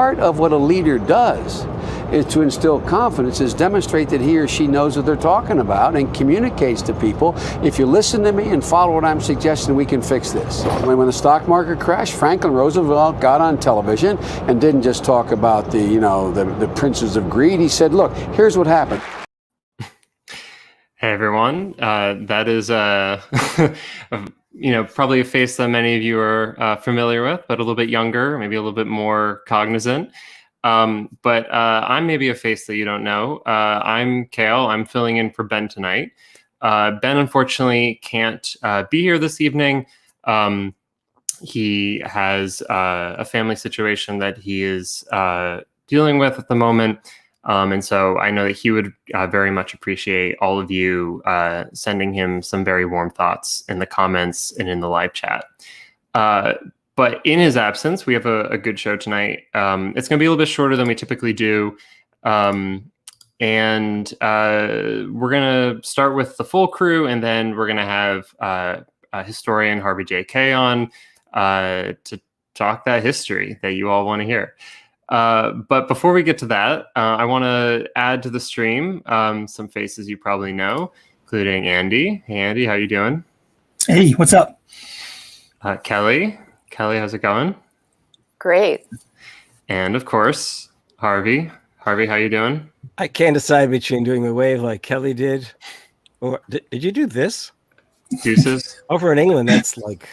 part of what a leader does is to instill confidence, is demonstrate that he or she knows what they're talking about and communicates to people. If you listen to me and follow what I'm suggesting, we can fix this. When the stock market crashed, Franklin Roosevelt got on television and didn't just talk about the princes of greed. He said, look, here's what happened. Hey everyone, that is probably a face that many of you are familiar with, but a little bit younger, maybe a little bit more cognizant. But I'm maybe a face that you don't know. I'm Cale. I'm filling in for Ben tonight. Ben unfortunately can't be here this evening. He has a family situation that he is dealing with at the moment. And so I know that he would very much appreciate all of you sending him some very warm thoughts in the comments and in the live chat. But in his absence, we have a good show tonight. It's going to be a little bit shorter than we typically do. And we're going to start with the full crew, and then we're going to have historian Harvey J Kaye on to talk that history that you all want to hear. But before we get to that, I want to add to the stream some faces you probably know, including Andy. Hey, Andy, how you doing? Hey, what's up? Kelly. Kelly, how's it going? Great. And of course, Harvey. Harvey, how you doing? I can't decide between doing the wave like Kelly did, or did you do this? Deuces. Over in England, that's like.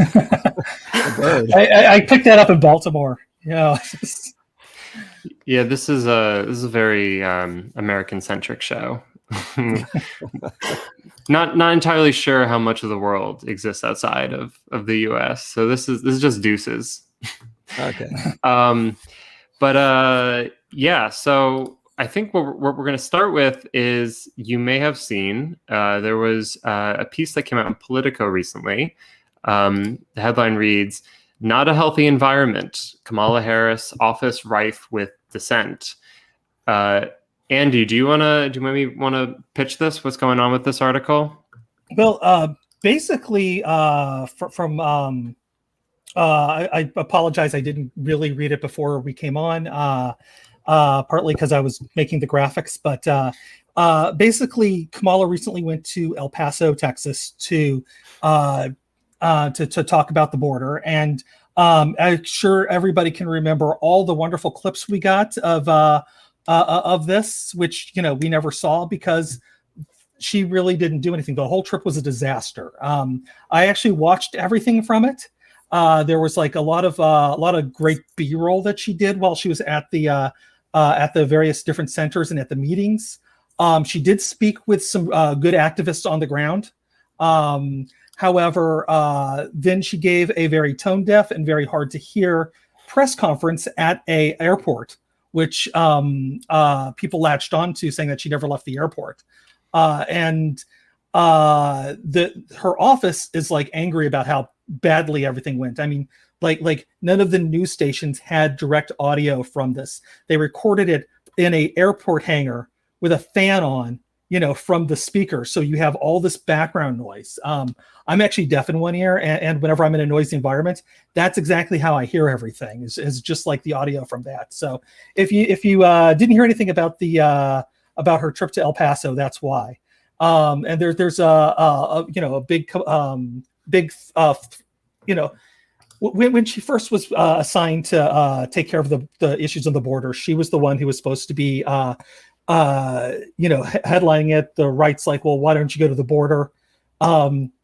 I picked that up in Baltimore. Yeah. Yeah, this is a very American-centric show. Not entirely sure how much of the world exists outside of the U.S. So this is just deuces. Okay. Yeah. So I think what we're going to start with is, you may have seen there was a piece that came out in Politico recently. The headline reads, "Not a healthy environment. Kamala Harris office rife with dissent." Andy, do you maybe want to pitch this? What's going on with this article? Well, basically, I apologize. I didn't really read it before we came on, partly because I was making the graphics. But basically, Kamala recently went to El Paso, Texas, to talk about the border, and I'm sure everybody can remember all the wonderful clips we got of this, which we never saw because she really didn't do anything. The whole trip was a disaster. I actually watched everything from it. There was like a lot of great B-roll that she did while she was at the various different centers and at the meetings. She did speak with some good activists on the ground. However, then she gave a very tone deaf and very hard to hear press conference at an airport, which people latched onto, saying that she never left the airport. And her office is like angry about how badly everything went. I mean, like none of the news stations had direct audio from this. They recorded it in a airport hangar with a fan on, from the speaker. So you have all this background noise. I'm actually deaf in one ear, and whenever I'm in a noisy environment, that's exactly how I hear everything, is just like the audio from that. So if you didn't hear anything about about her trip to El Paso, that's why. And there's a big when she first was assigned to take care of the issues on the border, she was the one who was supposed to be headlining it. The right's like, well, why don't you go to the border?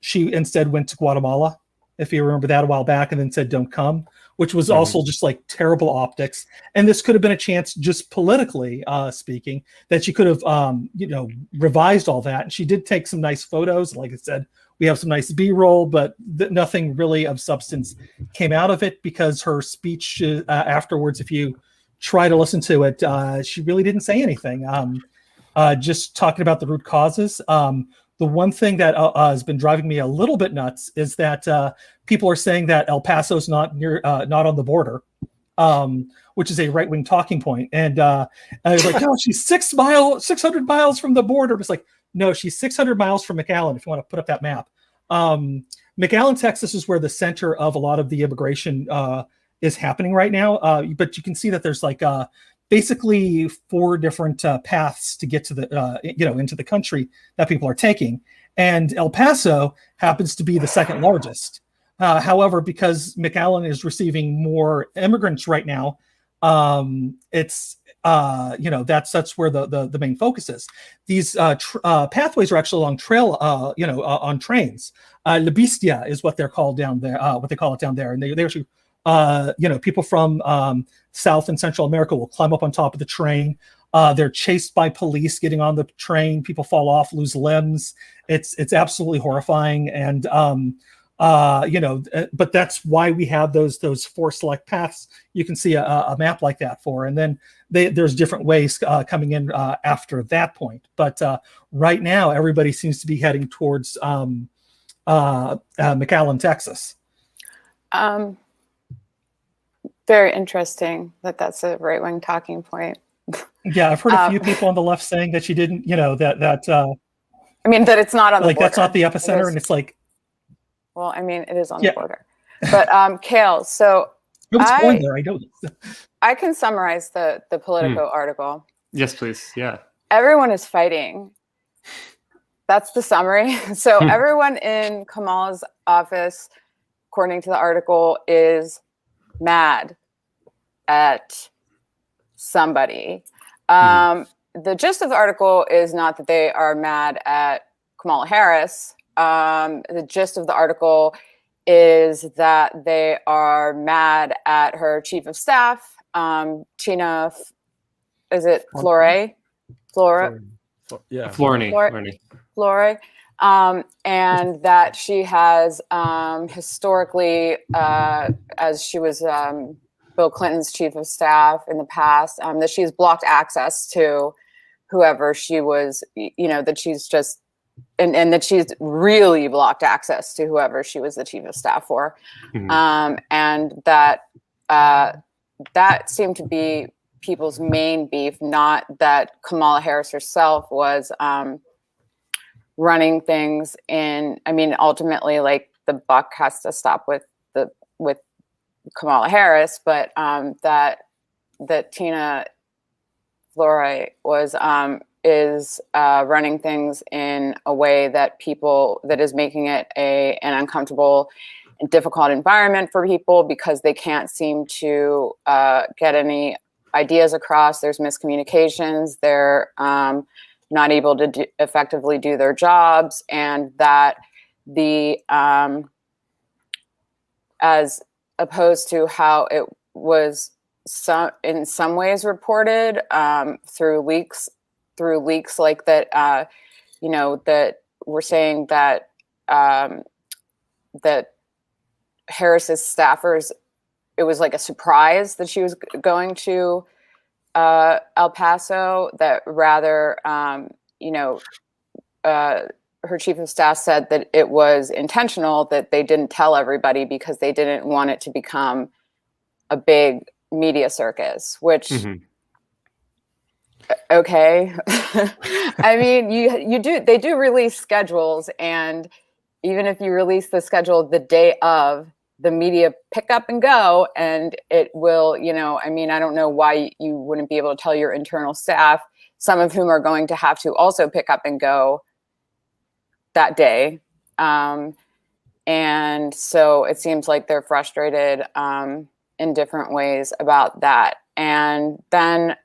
She instead went to Guatemala, if you remember that, a while back, and then said, don't come, which was also just like terrible optics. And this could have been a chance, just politically speaking, that she could have, revised all that. And she did take some nice photos. Like I said, we have some nice B-roll, but nothing really of substance came out of it, because her speech afterwards, if you try to listen to it, she really didn't say anything. Just talking about the root causes. The one thing that has been driving me a little bit nuts is that people are saying that El Paso's not on the border, which is a right-wing talking point. And I was like, no, she's 600 miles from the border. It's like, no, she's 600 miles from McAllen, if you want to put up that map. McAllen, Texas is where the center of a lot of the immigration is happening right now. But you can see that there's like basically 4 different paths to get to the into the country that people are taking, and El Paso happens to be the second largest. However, because McAllen is receiving more immigrants right now, it's that's where the main focus is. These pathways are actually along trail, on trains. La Bestia is what they're called down there. What they call it down there, and they actually, people from South and Central America will climb up on top of the train. They're chased by police getting on the train. People fall off, lose limbs. It's absolutely horrifying, and but that's why we have those 4 select paths. You can see a map like that for, and then there's different ways coming in after that point. But right now, everybody seems to be heading towards McAllen, Texas. Very interesting that's a right-wing talking point. Yeah, I've heard a few people on the left saying that she didn't, that I mean, that it's not on the like border. that's not the epicenter, and it's like, well, I mean, it is on the border. But Cale, so going there. I don't. I can summarize the Politico article. Yes, please. Yeah. Everyone is fighting. That's the summary. So everyone in Kamala's office, according to the article, is mad at somebody. The gist of the article is not that they are mad at Kamala Harris. The gist of the article is that they are mad at her chief of staff, Tina, is it Flore? Yeah. Flore. And that she has historically, as she was Bill Clinton's chief of staff in the past, that she's blocked access to whoever she was, that she's just, and that she's really blocked access to whoever she was the chief of staff for. And that that seemed to be people's main beef, not that Kamala Harris herself was running things in, I mean, ultimately, like, the buck has to stop with Kamala Harris, but that Tina Flore was is running things in a way that is making it an uncomfortable and difficult environment for people, because they can't seem to get any ideas across. There's miscommunications. They're not able to effectively do their jobs, and that as opposed to how it was in some ways reported through leaks like that, that we're saying that that Harris's staffers, it was like a surprise that she was going to El Paso, that rather, her chief of staff said that it was intentional, that they didn't tell everybody because they didn't want it to become a big media circus, which, okay. I mean, they do release schedules, and even if you release the schedule the day of, the media pick up and go, and it will, I mean, I don't know why you wouldn't be able to tell your internal staff, some of whom are going to have to also pick up and go that day. And so it seems like they're frustrated in different ways about that. And then,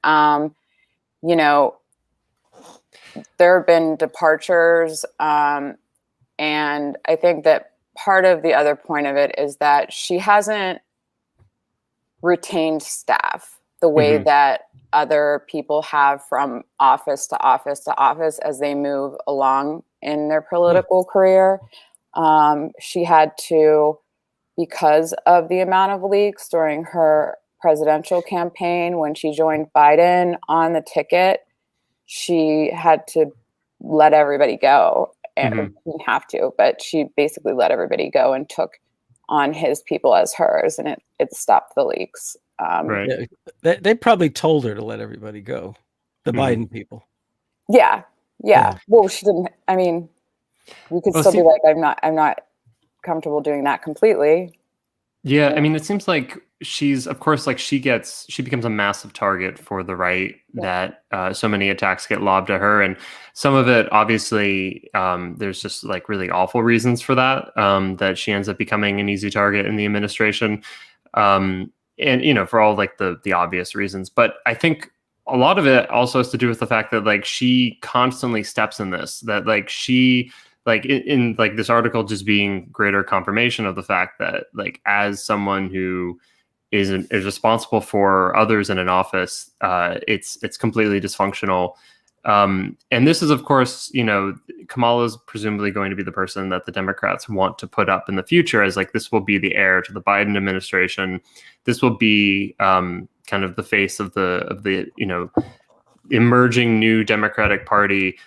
there have been departures. And I think that part of the other point of it is that she hasn't retained staff the way that other people have from office to office to office as they move along in their political career. She had to, because of the amount of leaks during her presidential campaign, when she joined Biden on the ticket, she had to let everybody go. And didn't have to, but she basically let everybody go and took on his people as hers, and it stopped the leaks. Right. Yeah, they probably told her to let everybody go, the Biden people. Yeah. Well, she didn't. I mean, you could still be like, I'm not comfortable doing that completely. Yeah, I mean, it seems like she's, of course, like she becomes a massive target for the right, that so many attacks get lobbed at her. And some of it, obviously, there's just like really awful reasons for that, that she ends up becoming an easy target in the administration. And, for all like the obvious reasons. But I think a lot of it also has to do with the fact that like she constantly steps in this, that like she, like in like this article just being greater confirmation of the fact that like as someone who is responsible for others in an office, it's completely dysfunctional. And this is, of course, Kamala is presumably going to be the person that the Democrats want to put up in the future as like, this will be the heir to the Biden administration. This will be kind of the face of the emerging new Democratic Party,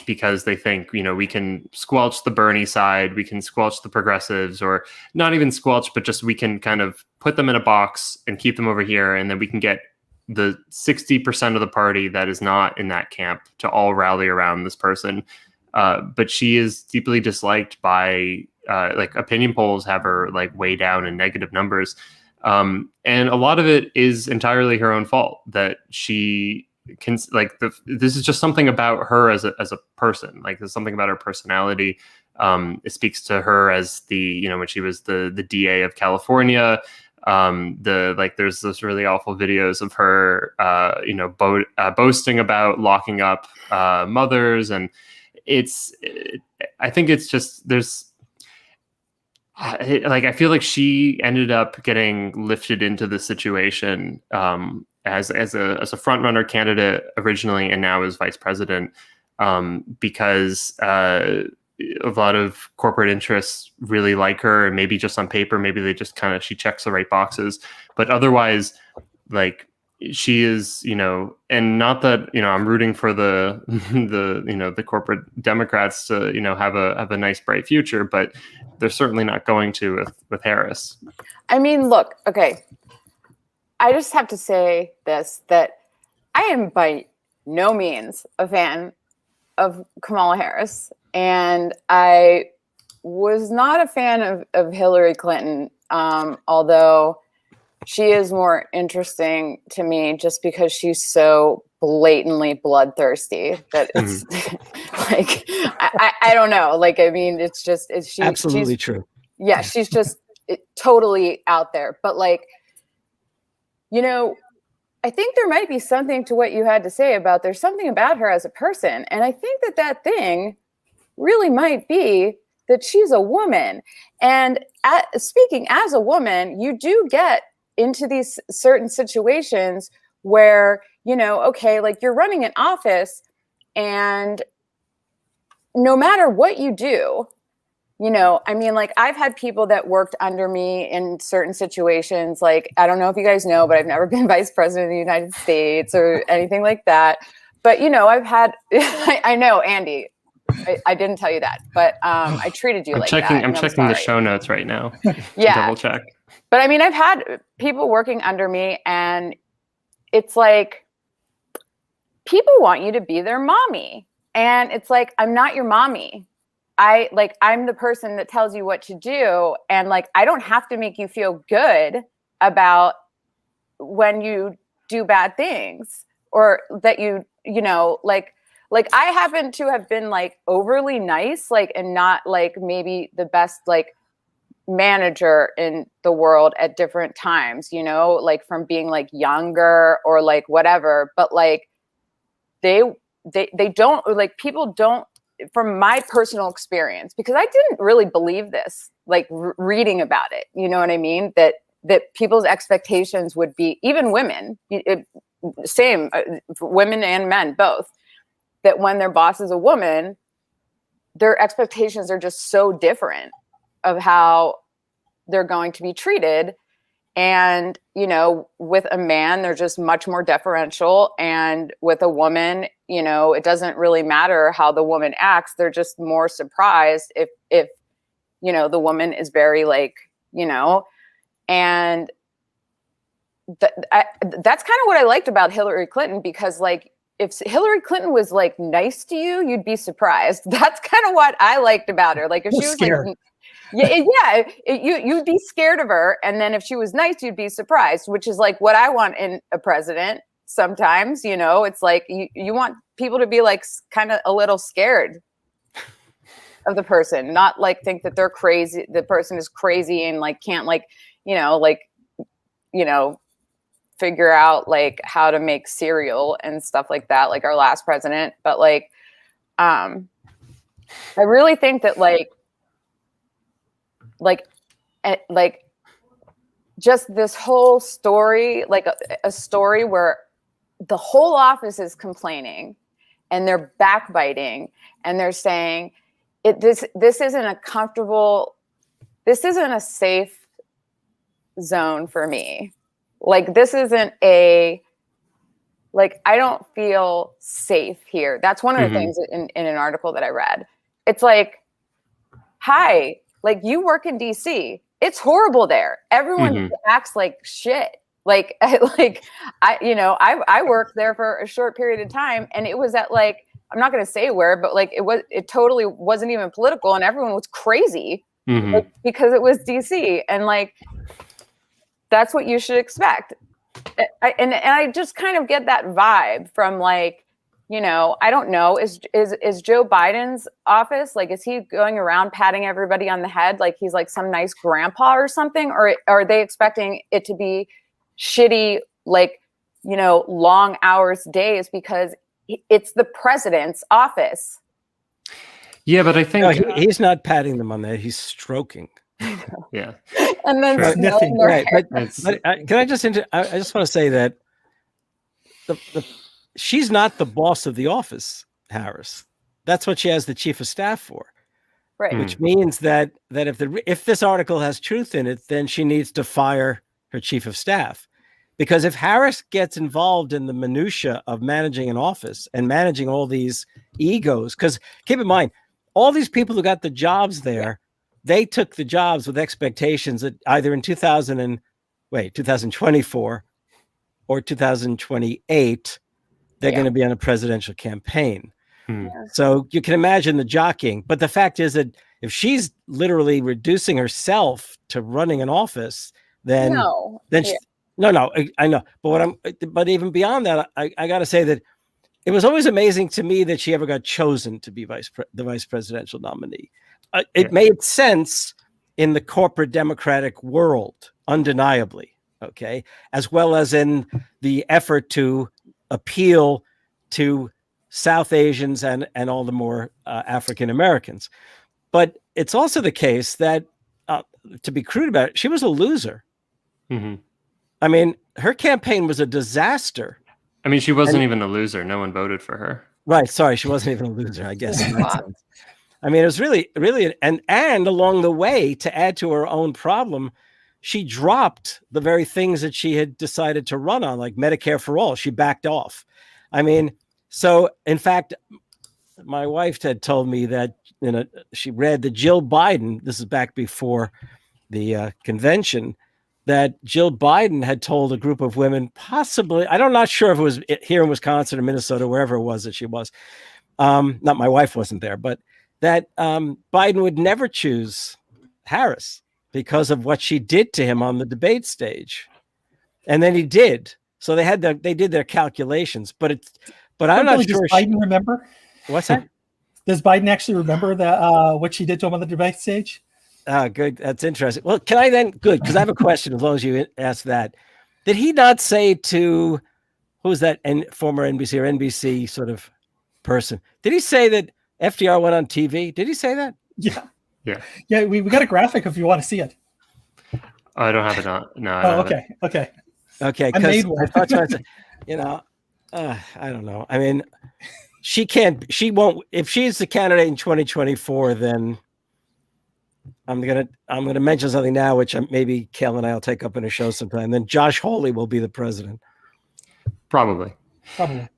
because they think, we can squelch the Bernie side, we can squelch the progressives, or not even squelch, but just we can kind of put them in a box and keep them over here. And then we can get the 60% of the party that is not in that camp to all rally around this person. But she is deeply disliked by, like opinion polls have her like way down in negative numbers. And a lot of it is entirely her own fault, that she can this is just something about her as a person. Like there's something about her personality. It speaks to her as when she was the DA of California. There's this really awful videos of her, boasting about locking up mothers, and I think it's just I feel like she ended up getting lifted into the situation as a front runner candidate originally, and now as vice president, because a lot of corporate interests really like her, and maybe just on paper, maybe they just she checks the right boxes, but otherwise, like she is, and not that, I'm rooting for the corporate Democrats to, have a nice bright future, but they're certainly not going to with Harris. I mean, look, okay. I just have to say this, that I am by no means a fan of Kamala Harris. And I was not a fan of Hillary Clinton, although she is more interesting to me just because she's so blatantly bloodthirsty that it's like, I don't know. Like, I mean, it's absolutely true. Yeah, she's just totally out there. But like, I think there might be something to what you had to say about there's something about her as a person. And I think that thing really might be that she's a woman. And speaking as a woman, you do get into these certain situations where, okay, like you're running an office, and no matter what you do, I mean, like I've had people that worked under me in certain situations. Like, I don't know if you guys know, but I've never been vice president of the United States or anything like that. But, I've had, I know, Andy, I didn't tell you that, but I treated you like that. I'm checking the show notes right now. Yeah. Double check. But I mean, I've had people working under me, and it's like people want you to be their mommy. And it's like, I'm not your mommy. I'm the person that tells you what to do. And like, I don't have to make you feel good about when you do bad things, or that like I happen to have been like overly nice, like, and not like maybe the best like manager in the world at different times, like from being like younger or like whatever. But like they don't, like, people don't, from my personal experience, because I didn't really believe this, like reading about it, you know what I mean? That people's expectations would be, even women, same, women and men, both, that when their boss is a woman, their expectations are just so different of how they're going to be treated. And, with a man, they're just much more deferential. And with a woman, it doesn't really matter how the woman acts. They're just more surprised if the woman is very like, and that's kind of what I liked about Hillary Clinton, because like, if Hillary Clinton was like nice to you, you'd be surprised. That's kind of what I liked about her. Like if she was scared. like, You'd be scared of her, and then if she was nice, you'd be surprised, which is like what I want in a president. Sometimes, it's like you want people to be like kind of a little scared of the person, not like think that they're crazy. The person is crazy and like can't figure out like how to make cereal and stuff like that, like our last president. But like, I really think that like just this whole story, like a story where the whole office is complaining and they're backbiting and they're saying this isn't a comfortable, this isn't a safe zone for me. Like, this isn't I don't feel safe here. That's one of the things in an article that I read. It's like, hi, like you work in DC. It's horrible there. Everyone acts like shit. Like I worked there for a short period of time, and it was at like, I'm not going to say where, but like it totally wasn't even political, and everyone was crazy because it was DC, and like that's what you should expect. And I just kind of get that vibe from like, I don't know, is Joe Biden's office, like, is he going around patting everybody on the head like he's like some nice grandpa or something, or are they expecting it to be shitty, like, long hours, days, because it's the president's office? Yeah, but I think he's not patting them on the head, he's stroking. Yeah. And then sniffing. Right. But can I just I just want to say that she's not the boss of the office, Harris. That's what she has the chief of staff for. Right. Which means that if this article has truth in it, then she needs to fire her chief of staff. Because if Harris gets involved in the minutia of managing an office and managing all these egos, because keep in mind, all these people who got the jobs there, they took the jobs with expectations that either in 2024 or 2028, they're going to be on a presidential campaign. So you can imagine the jockeying. But the fact is that if she's literally reducing herself to running an office, then I know. But even beyond that, I got to say that it was always amazing to me that she ever got chosen to be the vice presidential nominee. It made sense in the corporate Democratic world, undeniably, okay, as well as in the effort to appeal to South Asians and all the more African Americans. But it's also the case that, to be crude about it, she was a loser. I mean, her campaign was a disaster. I mean, she wasn't even a loser. No one voted for her. Right. Sorry, she wasn't even a loser, I guess. In that sense. I mean, it was really, and along the way, to add to her own problem, she dropped the very things that she had decided to run on, like Medicare for all. She backed off. I mean, so in fact, my wife had told me that she read that Jill Biden, this is back before the convention, that Jill Biden had told a group of women, possibly, I'm not sure if it was here in Wisconsin or Minnesota, wherever it was that she was. Not my wife wasn't there, but that Biden would never choose Harris because of what she did to him on the debate stage. And then he did. So they did their calculations, but I'm not sure. Does Biden remember? What's that? Does Biden actually remember that what she did to him on the debate stage? Good. That's interesting. Well, can I then? Good, because I have a question. As long as you ask that, did he not say to who was that former NBC or NBC sort of person? Did he say that FDR went on TV? Did he say that? Yeah. Yeah. We got a graphic if you want to see it. Oh, I don't have it on. No. Okay. Okay. I made one. I thought, I don't know. I mean, she won't. If she's the candidate in 2024, then I'm gonna mention something now, which maybe Cale and I will take up in a show sometime. Then Josh Hawley will be the president. Probably. I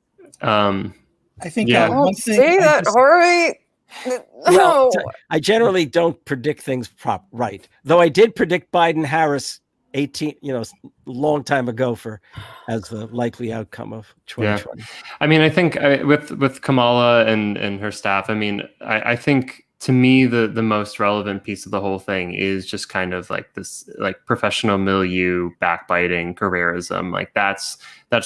think. Yeah. One thing See that, Harvey? No. I generally don't predict things right, though I did predict Biden-Harris 18, long time ago as the likely outcome of 2020. Yeah. I mean, I think with Kamala and her staff, I mean, I think to me, the most relevant piece of the whole thing is just kind of like this, like professional milieu, backbiting, careerism. Like that's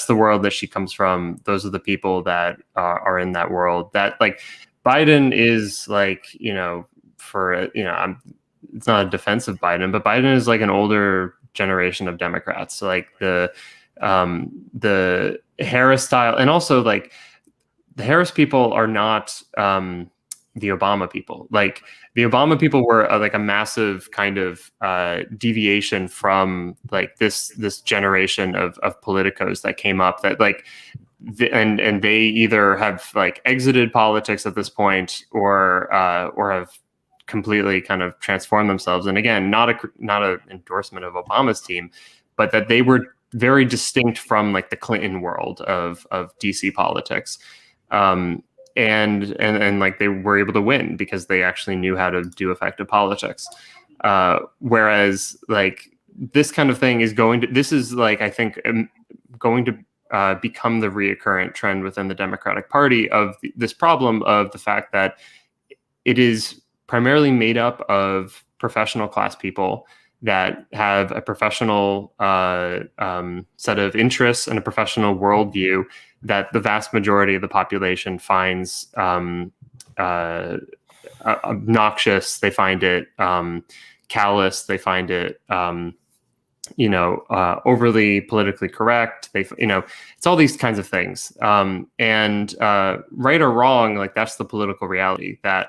the world that she comes from. Those are the people that are in that world. That like Biden is like, you know, it's not a defense of Biden, but Biden is like an older generation of Democrats. So like the Harris style, and also like the Harris people are not the Obama people. Like the Obama people were like a massive kind of deviation from like this generation of politicos that came up that like and they either have like exited politics at this point or have completely kind of transformed themselves. And again, not a endorsement of Obama's team, but that they were very distinct from like the Clinton world of DC politics. And like they were able to win because they actually knew how to do effective politics. Whereas like this kind of thing this is like, I think going to become the reoccurrent trend within the Democratic Party of this problem of the fact that it is primarily made up of professional class people that have a professional set of interests and a professional worldview that the vast majority of the population finds obnoxious. They find it callous. They find it, overly politically correct. It's all these kinds of things. And right or wrong, like that's the political reality that,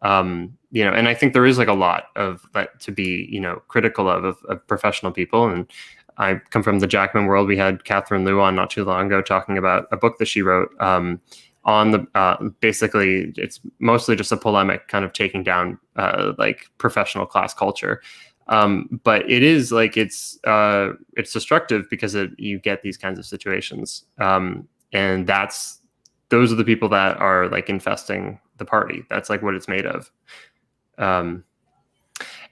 and I think there is like a lot of that to be, critical of professional people. And I come from the Jackman world. We had Catherine Liu on not too long ago talking about a book that she wrote on the basically it's mostly just a polemic kind of taking down like professional class culture. But it is like it's destructive because you get these kinds of situations. And those are the people that are like infesting the party. That's like what it's made of.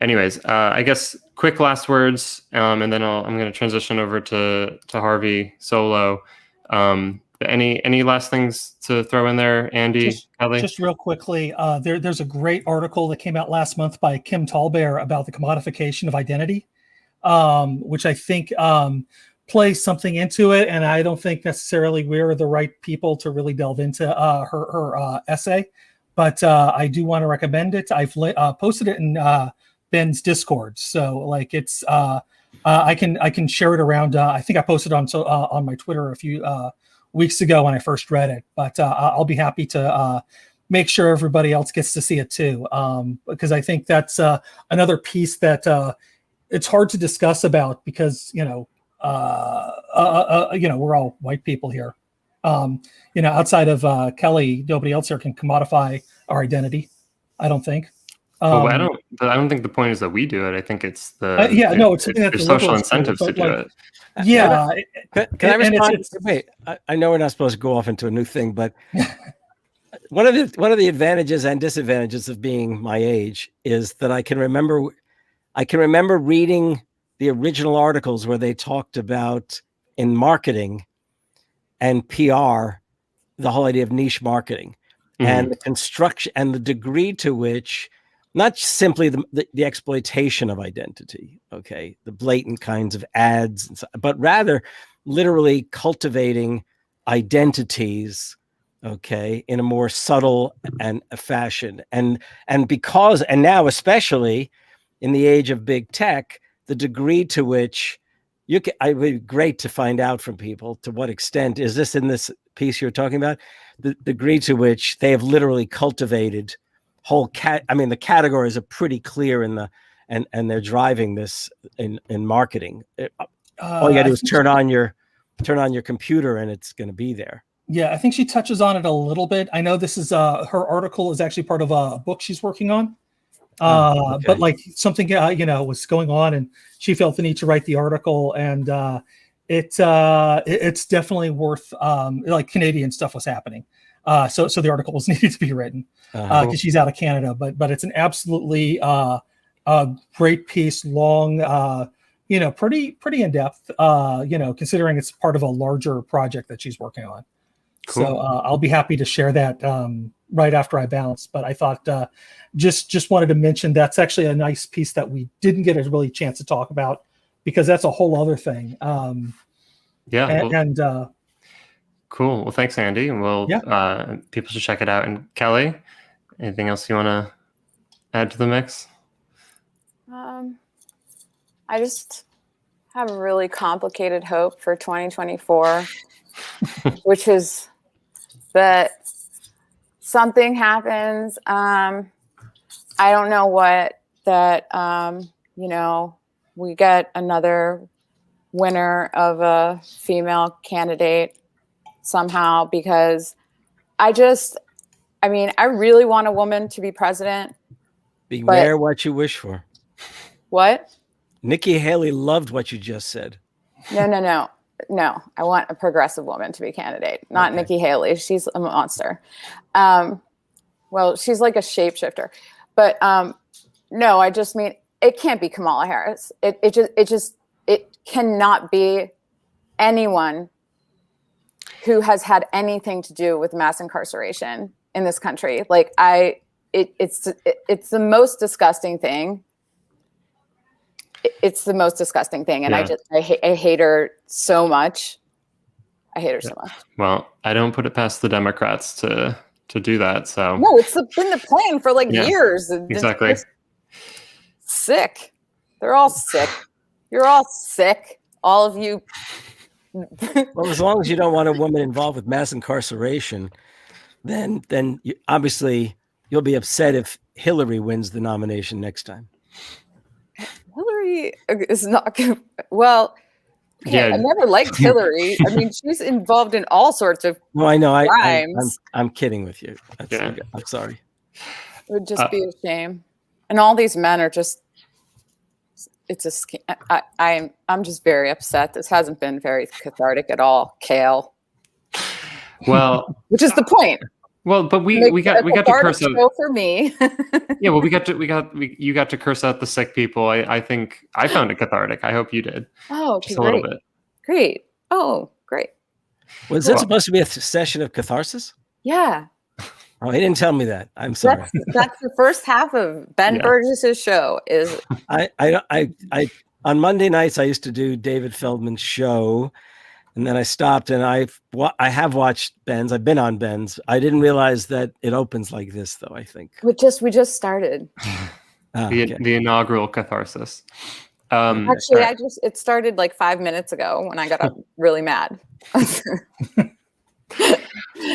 Anyways, I guess quick last words, and then I'm going to transition over to Harvey solo. Any last things to throw in there, Andy, Kelly? Just real quickly, there's a great article that came out last month by Kim Tallbear about the commodification of identity, which I think plays something into it, and I don't think necessarily we're the right people to really delve into her essay, but I do want to recommend it. I've posted it in Ben's Discord, so like it's I can share it around. I think I posted on my Twitter a few weeks ago when I first read it, but I'll be happy to make sure everybody else gets to see it too, because I think that's another piece that it's hard to discuss about because we're all white people here. Outside of Kelly, nobody else here can commodify our identity. I don't think. I don't think the point is that we do it. I think it's it's social incentives to do it. Yeah. Can I respond? Wait, I know we're not supposed to go off into a new thing, but one of the advantages and disadvantages of being my age is that I can remember reading the original articles where they talked about in marketing and PR, the whole idea of niche marketing and the construction and the degree to which not simply the exploitation of identity, okay, the blatant kinds of ads, but rather literally cultivating identities, okay, in a more subtle and fashion. And now, especially in the age of big tech, the degree to which it would be great to find out from people to what extent is this in this piece you're talking about, the degree to which they have literally cultivated the categories are pretty clear and they're driving this in marketing. All you gotta do is turn on your computer and it's going to be there. Yeah, I think she touches on it a little bit. I know this is her article is actually part of a book she's working on. Okay. But like something was going on and she felt the need to write the article, and it's definitely worth like Canadian stuff was happening. So the article was needed to be written because she's out of Canada, but it's an absolutely great piece, long, pretty in depth, considering it's part of a larger project that she's working on. Cool. So I'll be happy to share that right after I bounce. But I thought just wanted to mention that's actually a nice piece that we didn't get a really chance to talk about, because that's a whole other thing. Cool. Well, thanks, Andy. And people should check it out. And Kelly, anything else you want to add to the mix? I just have a really complicated hope for 2024, which is that something happens. I don't know what, that, we get another winner of a female candidate somehow, because I really want a woman to be president. Beware what you wish for. What? Nikki Haley loved what you just said. No. I want a progressive woman to be candidate, not Nikki Haley. She's a monster. Well, she's like a shapeshifter, but no, I just mean it can't be Kamala Harris. It cannot be anyone who has had anything to do with mass incarceration in this country. Like it's the most disgusting thing. It's the most disgusting thing, and Yeah. I hate her so much. I hate her so much. Well, I don't put it past the Democrats to do that. So No, it's been the plan for years. Exactly. It's sick. They're all sick. You're all sick. All of you. Well, as long as you don't want a woman involved with mass incarceration, then obviously you'll be upset if Hillary wins the nomination next time. Hillary is not good. Well, Yeah. I never liked Hillary. I mean, she's involved in all sorts of No, I know. crimes. I'm kidding with you. Yeah. I'm sorry. It would just be a shame. And all these men are just, it's a scam. I'm just very upset. This hasn't been very cathartic at all, Cale. Well, Which is the point. well, but we got to curse out. Show for me. Yeah, well, you got to curse out the sick people. I think I found it cathartic. I hope you did. Oh, Just a little bit. Great. Oh, great. Was it supposed to be a session of catharsis? Yeah. Oh, he didn't tell me that. I'm sorry. That's the first half of Ben Burgess's show. Is I on Monday nights I used to do David Feldman's show, and then I stopped, and I have watched Ben's. I've been on Ben's. I didn't realize that it opens like this, though. I think we just started. The inaugural catharsis. Actually, it started like 5 minutes ago when I got really mad.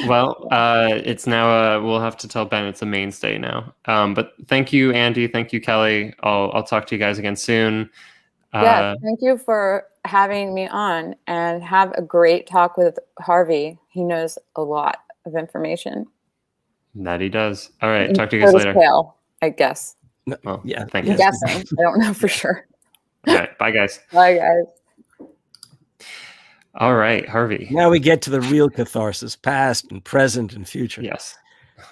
Well, it's now. We'll have to tell Ben it's a mainstay now. But thank you, Andy. Thank you, Kelly. I'll talk to you guys again soon. Yes, thank you for having me on, and have a great talk with Harvey. He knows a lot of information. That he does. All right, talk to you guys later. Cale, I guess. Well, yeah, thank I'm you. guessing. I don't know for sure. All right, bye guys. Bye, guys. All right, Harvey. Now we get to the real catharsis, past and present and future. Yes,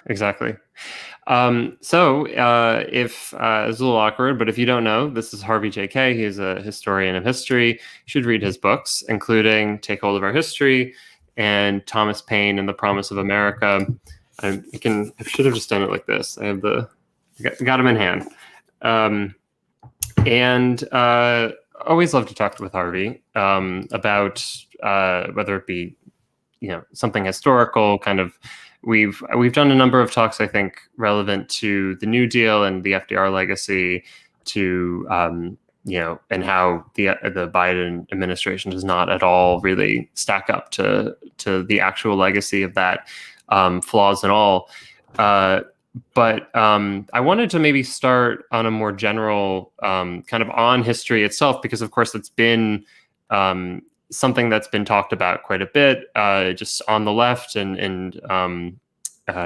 exactly. So if it's a little awkward, but if you don't know, this is Harvey J Kaye. He is a historian of history. You should read his books, including Take Hold of Our History and Thomas Paine and the Promise of America. I should have just done it like this. I have got them in hand. And always love to talk with Harvey about whether it be something historical, kind of. We've done a number of talks, I think, relevant to the New Deal and the FDR legacy, to and how the Biden administration does not at all really stack up to the actual legacy of that, flaws and all. But I wanted to maybe start on a more general kind of on history itself, because of course it's been something that's been talked about quite a bit, just on the left and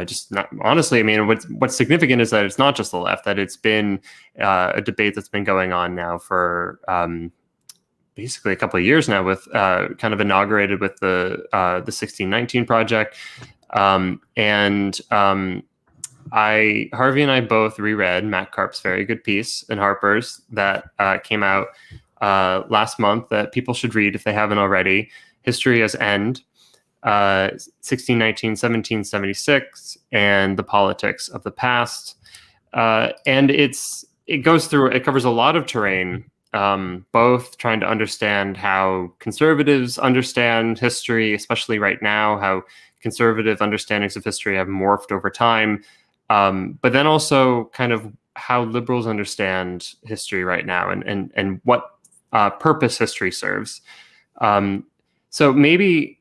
just not honestly. I mean, what's significant is that it's not just the left; that it's been a debate that's been going on now for basically a couple of years now, with kind of inaugurated with the 1619 Project, and Harvey and I both reread Matt Karp's very good piece in Harper's that came out last month that people should read if they haven't already. History as End. 1619, 1776, and the politics of the past. And it covers a lot of terrain, both trying to understand how conservatives understand history, especially right now, how conservative understandings of history have morphed over time, but then also kind of how liberals understand history right now, and what purpose history serves. So maybe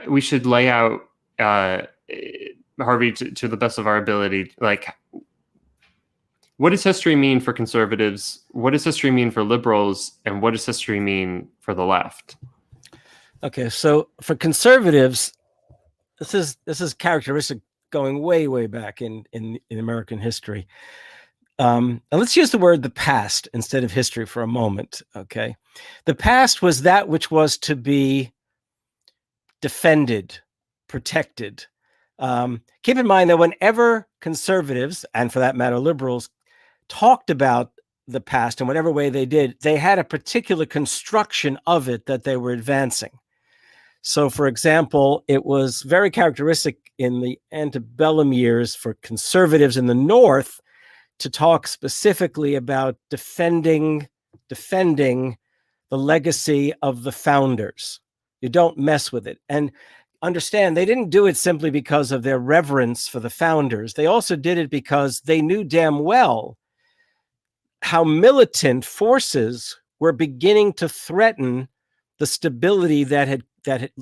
we should lay out, Harvey, to the best of our ability, like, what does history mean for conservatives? What does history mean for liberals? And what does history mean for the left? Okay, so for conservatives, this is characteristic going way back in American history. And let's use the word the past instead of history for a moment. Okay, the past was that which was to be defended, protected. Keep in mind that whenever conservatives, and for that matter liberals, talked about the past in whatever way they did, they had a particular construction of it that they were advancing. So, for example, it was very characteristic in the antebellum years for conservatives in the North to talk specifically about defending the legacy of the founders. You don't mess with it. And understand, they didn't do it simply because of their reverence for the founders. They also did it because they knew damn well how militant forces were beginning to threaten the stability that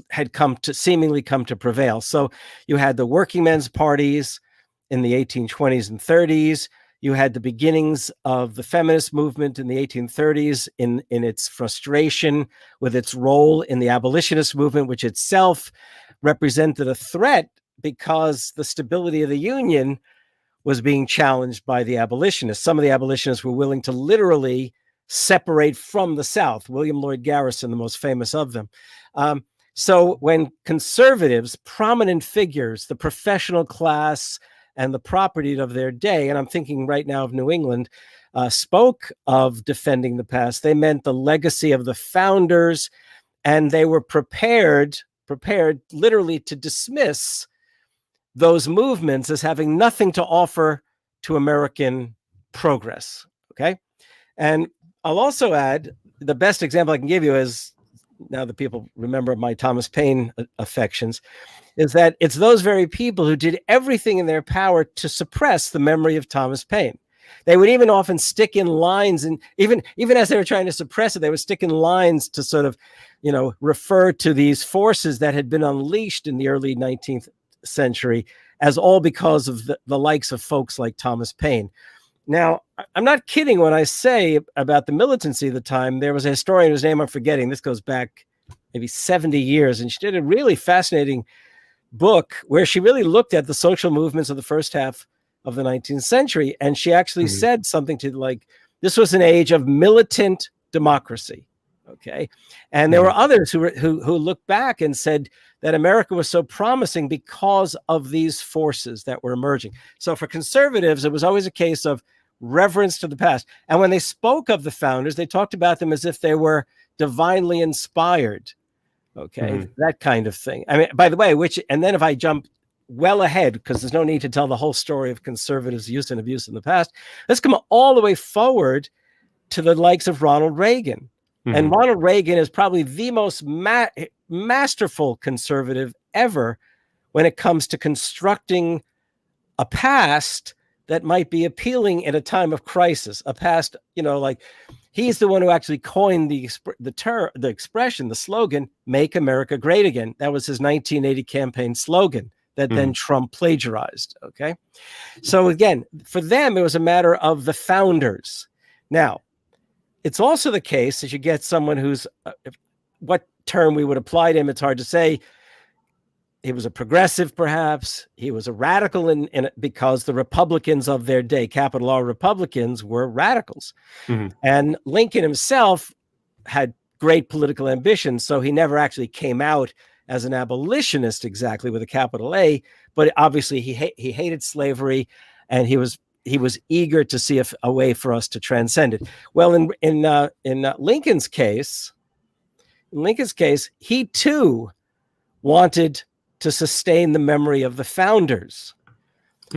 had seemingly come to prevail. So you had the working men's parties in the 1820s and 30s. You had the beginnings of the feminist movement in the 1830s in its frustration with its role in the abolitionist movement, which itself represented a threat because the stability of the Union was being challenged by the abolitionists. Some of the abolitionists were willing to literally separate from the South. William Lloyd Garrison, the most famous of them. So when conservatives, prominent figures, the professional class and the property of their day, and I'm thinking right now of New England, spoke of defending the past, they meant the legacy of the founders, and they were prepared literally to dismiss those movements as having nothing to offer to American progress. Okay. And I'll also add, the best example I can give you is, now that people remember my Thomas Paine affections, is that it's those very people who did everything in their power to suppress the memory of Thomas Paine. They would even often stick in lines, and even as they were trying to suppress it, they would stick in lines to sort of, refer to these forces that had been unleashed in the early 19th century as all because of the likes of folks like Thomas Paine. Now, I'm not kidding when I say about the militancy of the time. There was a historian whose name I'm forgetting. This goes back maybe 70 years, and she did a really fascinating book where she really looked at the social movements of the first half of the 19th century. And she actually said something to like, this was an age of militant democracy. Okay. And there were others who looked back and said that America was so promising because of these forces that were emerging. So for conservatives, it was always a case of reverence to the past. And when they spoke of the founders, they talked about them as if they were divinely inspired. Okay. That kind of thing. I mean, by the way, and then if I jump well ahead, because there's no need to tell the whole story of conservatives' use and abuse in the past, let's come all the way forward to the likes of Ronald Reagan. And Ronald Reagan is probably the most masterful conservative ever when it comes to constructing a past that might be appealing at a time of crisis. A past, like he's the one who actually coined the expression, the slogan, "Make America Great Again." That was his 1980 campaign slogan that then Trump plagiarized. Okay. So again, for them, it was a matter of the founders. Now, it's also the case that you get someone who's, what term we would apply to him, it's hard to say. He was a progressive, perhaps. He was a radical because the Republicans of their day, capital R Republicans, were radicals. And Lincoln himself had great political ambitions, so he never actually came out as an abolitionist exactly with a capital A, but obviously he hated slavery, and he was eager to see a way for us to transcend it. Well, in Lincoln's case, he too wanted to sustain the memory of the founders.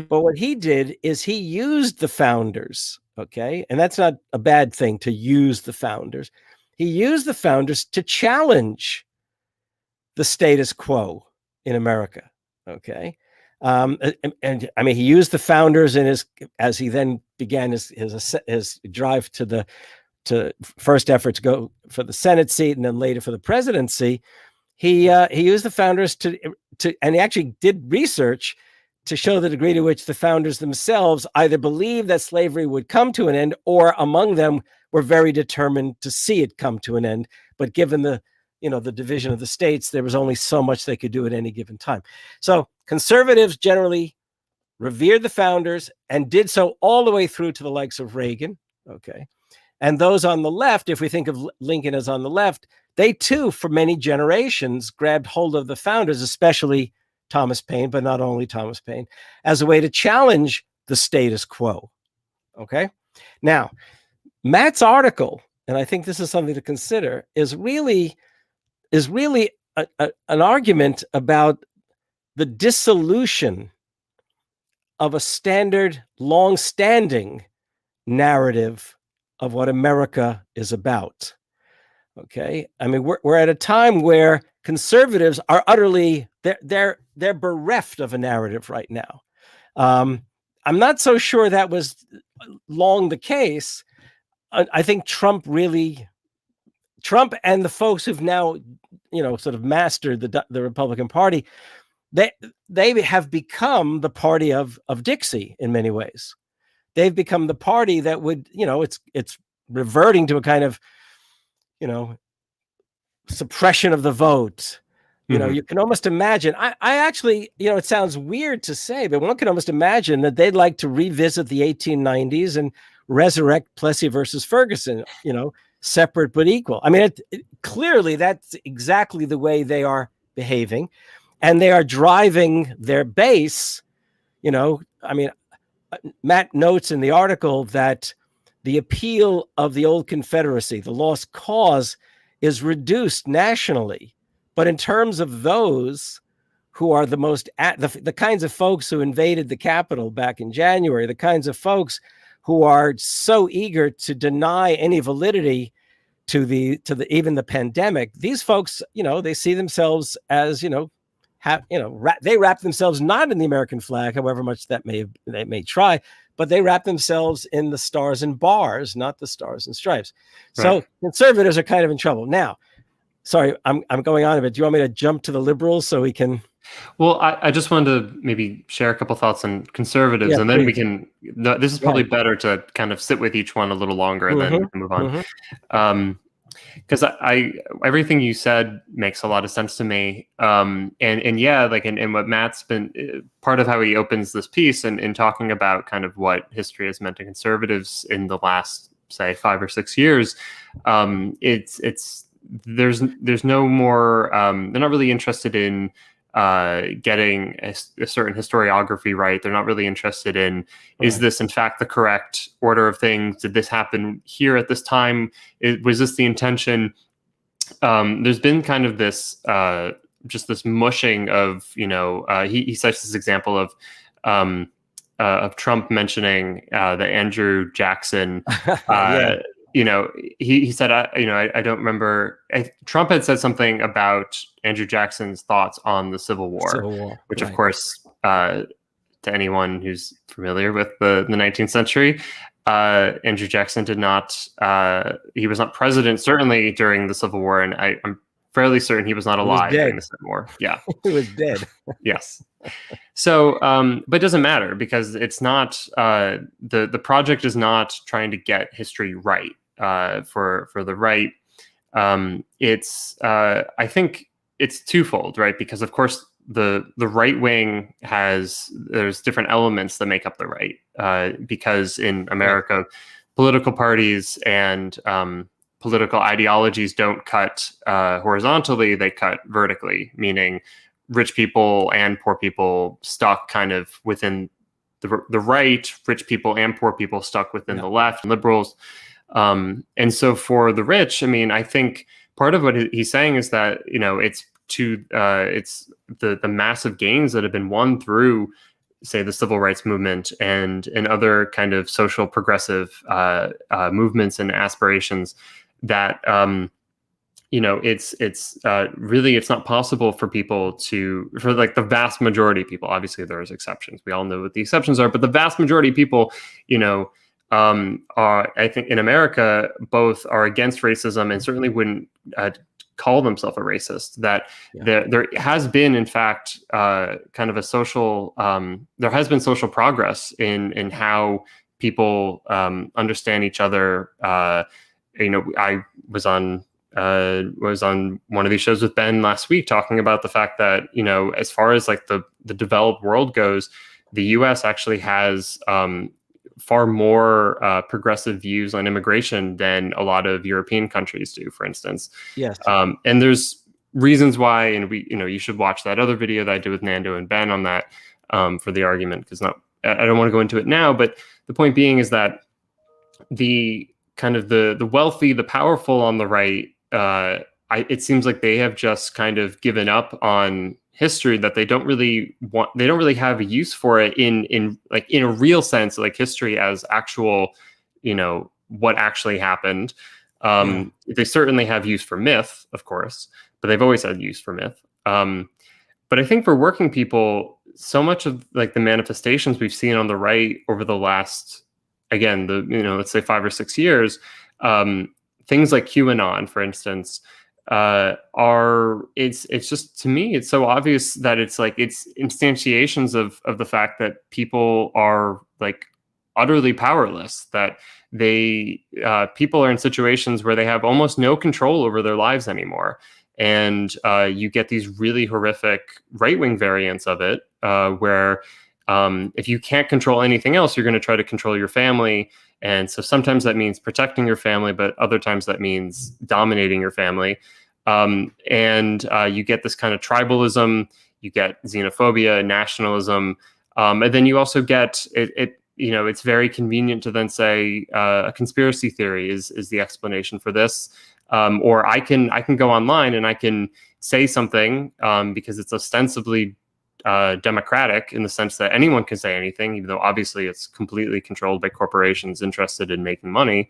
But what he did is he used the founders, okay? And that's not a bad thing, to use the founders. He used the founders to challenge the status quo in America, okay? And I mean, he used the founders in as he then began his drive to first effort to go for the Senate seat and then later for the presidency. He used the founders and he actually did research to show the degree to which the founders themselves either believed that slavery would come to an end, or among them were very determined to see it come to an end. But given the division of the states, there was only so much they could do at any given time. So conservatives generally revered the founders and did so all the way through to the likes of Reagan. Okay. And those on the left, if we think of Lincoln as on the left, they too, for many generations, grabbed hold of the founders, especially Thomas Paine, but not only Thomas Paine, as a way to challenge the status quo. Okay. Now, Matt's article, and I think this is something to consider, is really an argument about the dissolution of a standard, long-standing narrative of what America is about. Okay, I mean, we're at a time where conservatives are utterly they're bereft of a narrative right now. I'm not so sure that was long the case. I think Trump and the folks who've now, sort of mastered the Republican Party, they have become the party of Dixie in many ways. They've become the party that would, it's reverting to a kind of, suppression of the vote. You can almost imagine, I actually, it sounds weird to say, but one can almost imagine that they'd like to revisit the 1890s and resurrect Plessy versus Ferguson, separate but equal. I mean, clearly that's exactly the way they are behaving, and they are driving their base. I mean, Matt notes in the article that the appeal of the old Confederacy, the lost cause, is reduced nationally. But in terms of those who are the most, the kinds of folks who invaded the Capitol back in January, the kinds of folks who are so eager to deny any validity to even the pandemic, these folks, they see themselves as, they wrap themselves not in the American flag, however much they may try, but they wrap themselves in the stars and bars, not the stars and stripes. Right. So conservatives are kind of in trouble. Now, sorry, I'm going on a bit. Do you want me to jump to the liberals so we can? Well, I just wanted to maybe share a couple thoughts on conservatives, and then we can. This is probably better to kind of sit with each one a little longer and then move on. Because everything you said makes a lot of sense to me. And yeah, like and what Matt's been part of how he opens this piece and in talking about kind of what history has meant to conservatives in the last, say, 5 or 6 years. There's no more. They're not really interested in getting a certain historiography right. They're not really interested in, is this in fact the correct order of things? Did this happen here at this time? Was this the intention? There's been kind of this just this mushing of, he cites this example of Trump mentioning that Andrew Jackson he said, I don't remember. Trump had said something about Andrew Jackson's thoughts on the Civil War, which, of course, to anyone who's familiar with the 19th century, Andrew Jackson did not. He was not president, certainly during the Civil War, and I'm fairly certain he was not alive during the Civil War. Yeah, he was dead. Yes. So, but it doesn't matter because it's not the project is not trying to get history right for the right. I think it's twofold, right? Because of course the right wing there's different elements that make up the right. Because in America, political parties and political ideologies don't cut horizontally; they cut vertically, meaning rich people and poor people stuck kind of within the right, rich people and poor people stuck within the left, liberals. And so for the rich, I mean, I think part of what he's saying is that, it's to it's the massive gains that have been won through, say, the civil rights movement and other kind of social progressive movements and aspirations, that it's really, it's not possible for people for like the vast majority of people. Obviously there's exceptions, we all know what the exceptions are, but the vast majority of people, are, I think, in America, both are against racism and certainly wouldn't call themselves a racist. That there has been, in fact, kind of a social, there has been social progress in how people understand each other. I was on one of these shows with Ben last week talking about the fact that, as far as like the developed world goes, the US actually has far more progressive views on immigration than a lot of European countries do, for instance. Yes. And there's reasons why, and you should watch that other video that I did with Nando and Ben on that for the argument, because I don't want to go into it now, but the point being is that the kind of the wealthy, the powerful on the right, it seems like they have just kind of given up on history, that they don't really have a use for it in a real sense, like history as actual, what actually happened. They certainly have use for myth, of course, but they've always had use for myth. But I think for working people, so much of like the manifestations we've seen on the right over the last, again, let's say 5 or 6 years, things like QAnon, for instance, it's just, to me, it's so obvious that it's instantiations of the fact that people are like utterly powerless, that people are in situations where they have almost no control over their lives anymore. And you get these really horrific right-wing variants of it, where if you can't control anything else, you're going to try to control your family. And so sometimes that means protecting your family, but other times that means dominating your family. And you get this kind of tribalism, you get xenophobia, nationalism, and then you also get it's very convenient to then say a conspiracy theory is the explanation for this, or I can go online and I can say something because it's ostensibly democratic in the sense that anyone can say anything, even though obviously it's completely controlled by corporations interested in making money.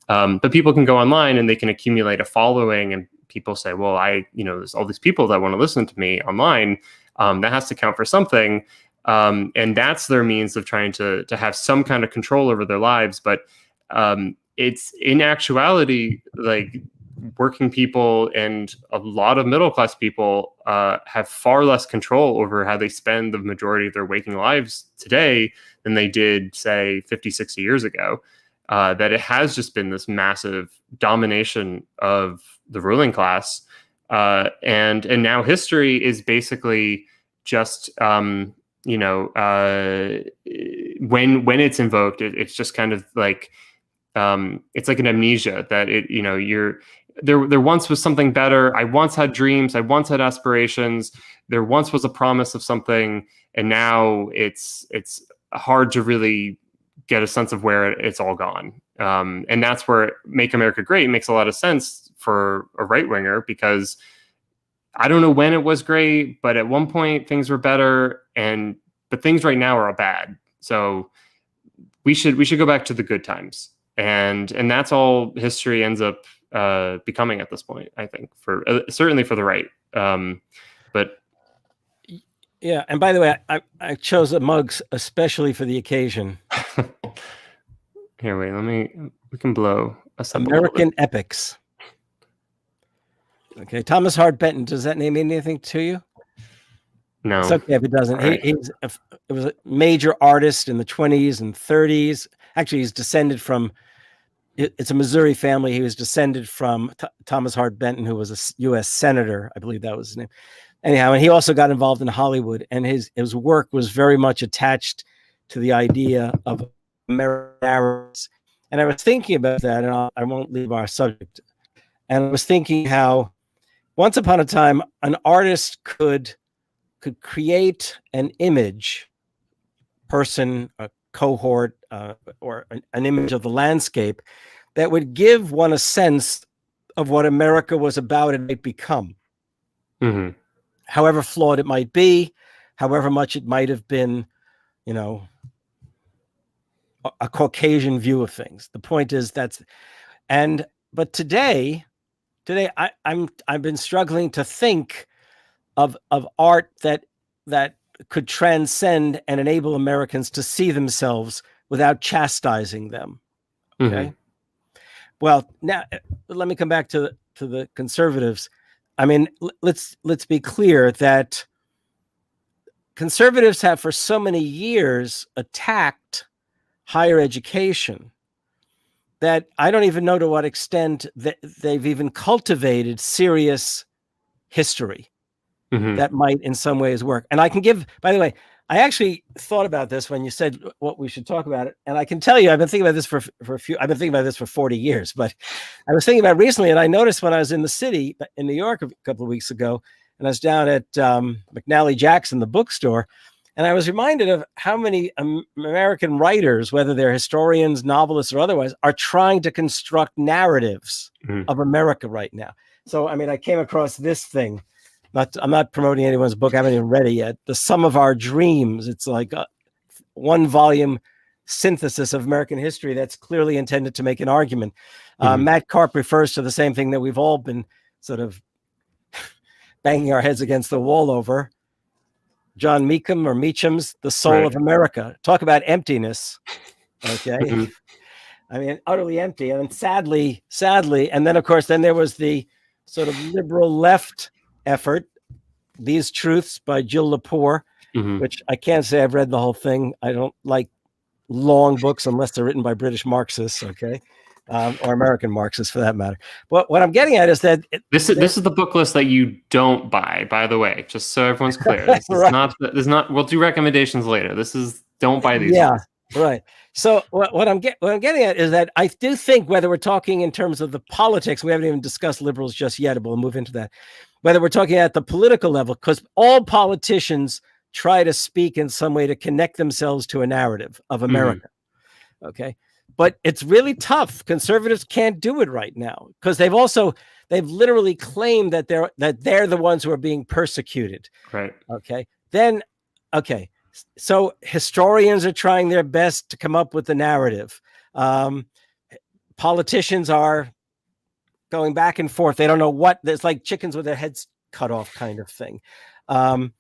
But people can go online and they can accumulate a following, and people say, well, there's all these people that want to listen to me online. That has to count for something. And that's their means of trying to have some kind of control over their lives. But it's in actuality, like, working people and a lot of middle-class people have far less control over how they spend the majority of their waking lives today than they did, say, 50, 60 years ago. That it has just been this massive domination of the ruling class. And now history is basically just, when it's invoked, it's just kind of like, it's like an amnesia that there once was something better. I once had dreams. I once had aspirations. There once was a promise of something, and now it's hard to really get a sense of where it's all gone. And that's where Make America Great makes a lot of sense for a right winger, because I don't know when it was great, but at one point things were better, but things right now are bad. So we should go back to the good times. And that's all history ends up becoming at this point, I think, for certainly for the right. But yeah, and by the way, I chose a mug especially for the occasion. Here, wait, we can blow us up. American Epics. Okay, Thomas Hart Benton, does that name mean anything to you? No. It's okay if it doesn't. Right. He was a major artist in the 20s and 30s. Actually, he's descended from, it's a Missouri family. He was descended from Thomas Hart Benton, who was a U.S. senator. I believe that was his name. Anyhow, and he also got involved in Hollywood, and his work was very much attached to the idea of American. And I was thinking about that, and I won't leave our subject. And I was thinking how once upon a time, an artist could create an image, person, a cohort, or an image of the landscape that would give one a sense of what America was about and might become. Mm-hmm. however flawed it might be, however much it might have been, you know, a Caucasian view of things. The point is but today I've been struggling to think of art that could transcend and enable Americans to see themselves without chastising them. Okay. Mm-hmm. Well, now let me come back to the conservatives. I mean, let's be clear that conservatives have for so many years attacked higher education that I don't even know to what extent they've even cultivated serious history that might in some ways work. And I can give, by the way, I actually thought about this when you said what we should talk about it. And I can tell you, I've been thinking about this I've been thinking about this for 40 years, but I was thinking about it recently. And I noticed when I was in the city in New York a couple of weeks ago, and I was down at McNally Jackson, the bookstore, and I was reminded of how many American writers, whether they're historians, novelists, or otherwise, are trying to construct narratives of America right now. So, I mean, I came across this thing. I'm not promoting anyone's book. I haven't even read it yet. The Sum of Our Dreams. It's like a 1-volume synthesis of American history that's clearly intended to make an argument. Matt Karp refers to the same thing that we've all been sort of banging our heads against the wall over. John Meacham's The Soul of America. Talk about emptiness. Okay. I mean, utterly empty. And sadly, and then of course, then there was the sort of liberal left effort, These Truths by Jill Lepore, which I can't say I've read the whole thing. I don't like long books unless they're written by British Marxists, okay, or American Marxists for that matter. But what I'm getting at is that this is the book list that you don't buy, by the way, just so everyone's clear. This is not. We'll do recommendations later. This is don't buy these. Yeah, ones. right. So what I'm getting at is that I do think whether we're talking in terms of the politics, we haven't even discussed liberals just yet, but we'll move into that. Whether we're talking at the political level, because all politicians try to speak in some way to connect themselves to a narrative of America. Okay. But it's really tough. Conservatives can't do it right now because they've literally claimed that they're the ones who are being persecuted. Right. Okay. So historians are trying their best to come up with the narrative. Politicians are going back and forth. They don't know what. It's like chickens with their heads cut off kind of thing. The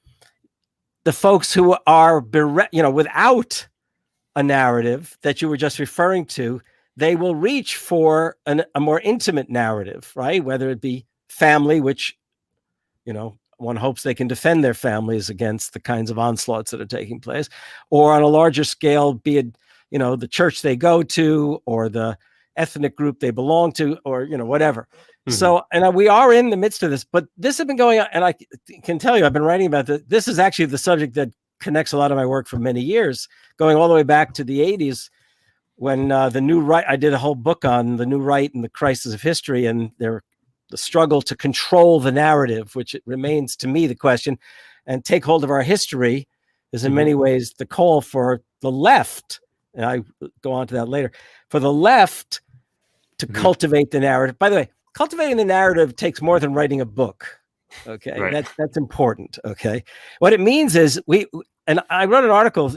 folks who are without a narrative that you were just referring to, they will reach for a more intimate narrative, right? Whether it be family, which, one hopes they can defend their families against the kinds of onslaughts that are taking place, or on a larger scale, be it, the church they go to or the ethnic group they belong to, or, whatever. So, and we are in the midst of this, but this has been going on. And I can tell you, I've been writing about this. This is actually the subject that connects a lot of my work for many years, going all the way back to the 80s when the New Right, I did a whole book on the New Right and the crisis of history and the struggle to control the narrative, which it remains to me the question, and take hold of our history is in many ways the call for the left. And I go on to that later, for the left to cultivate the narrative. By the way, cultivating the narrative takes more than writing a book. Okay. Right. That's important. Okay. What it means is and I wrote an article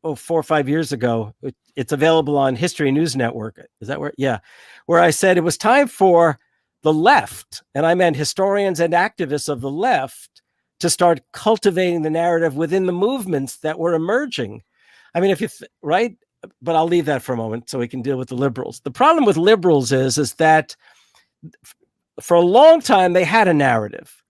4 or 5 years ago. It's available on History News Network. Is that where? Yeah. Where I said it was time for the left, and I meant historians and activists of the left, to start cultivating the narrative within the movements that were emerging. I mean, right? But I'll leave that for a moment so we can deal with the liberals. The problem with liberals is that for a long time they had a narrative.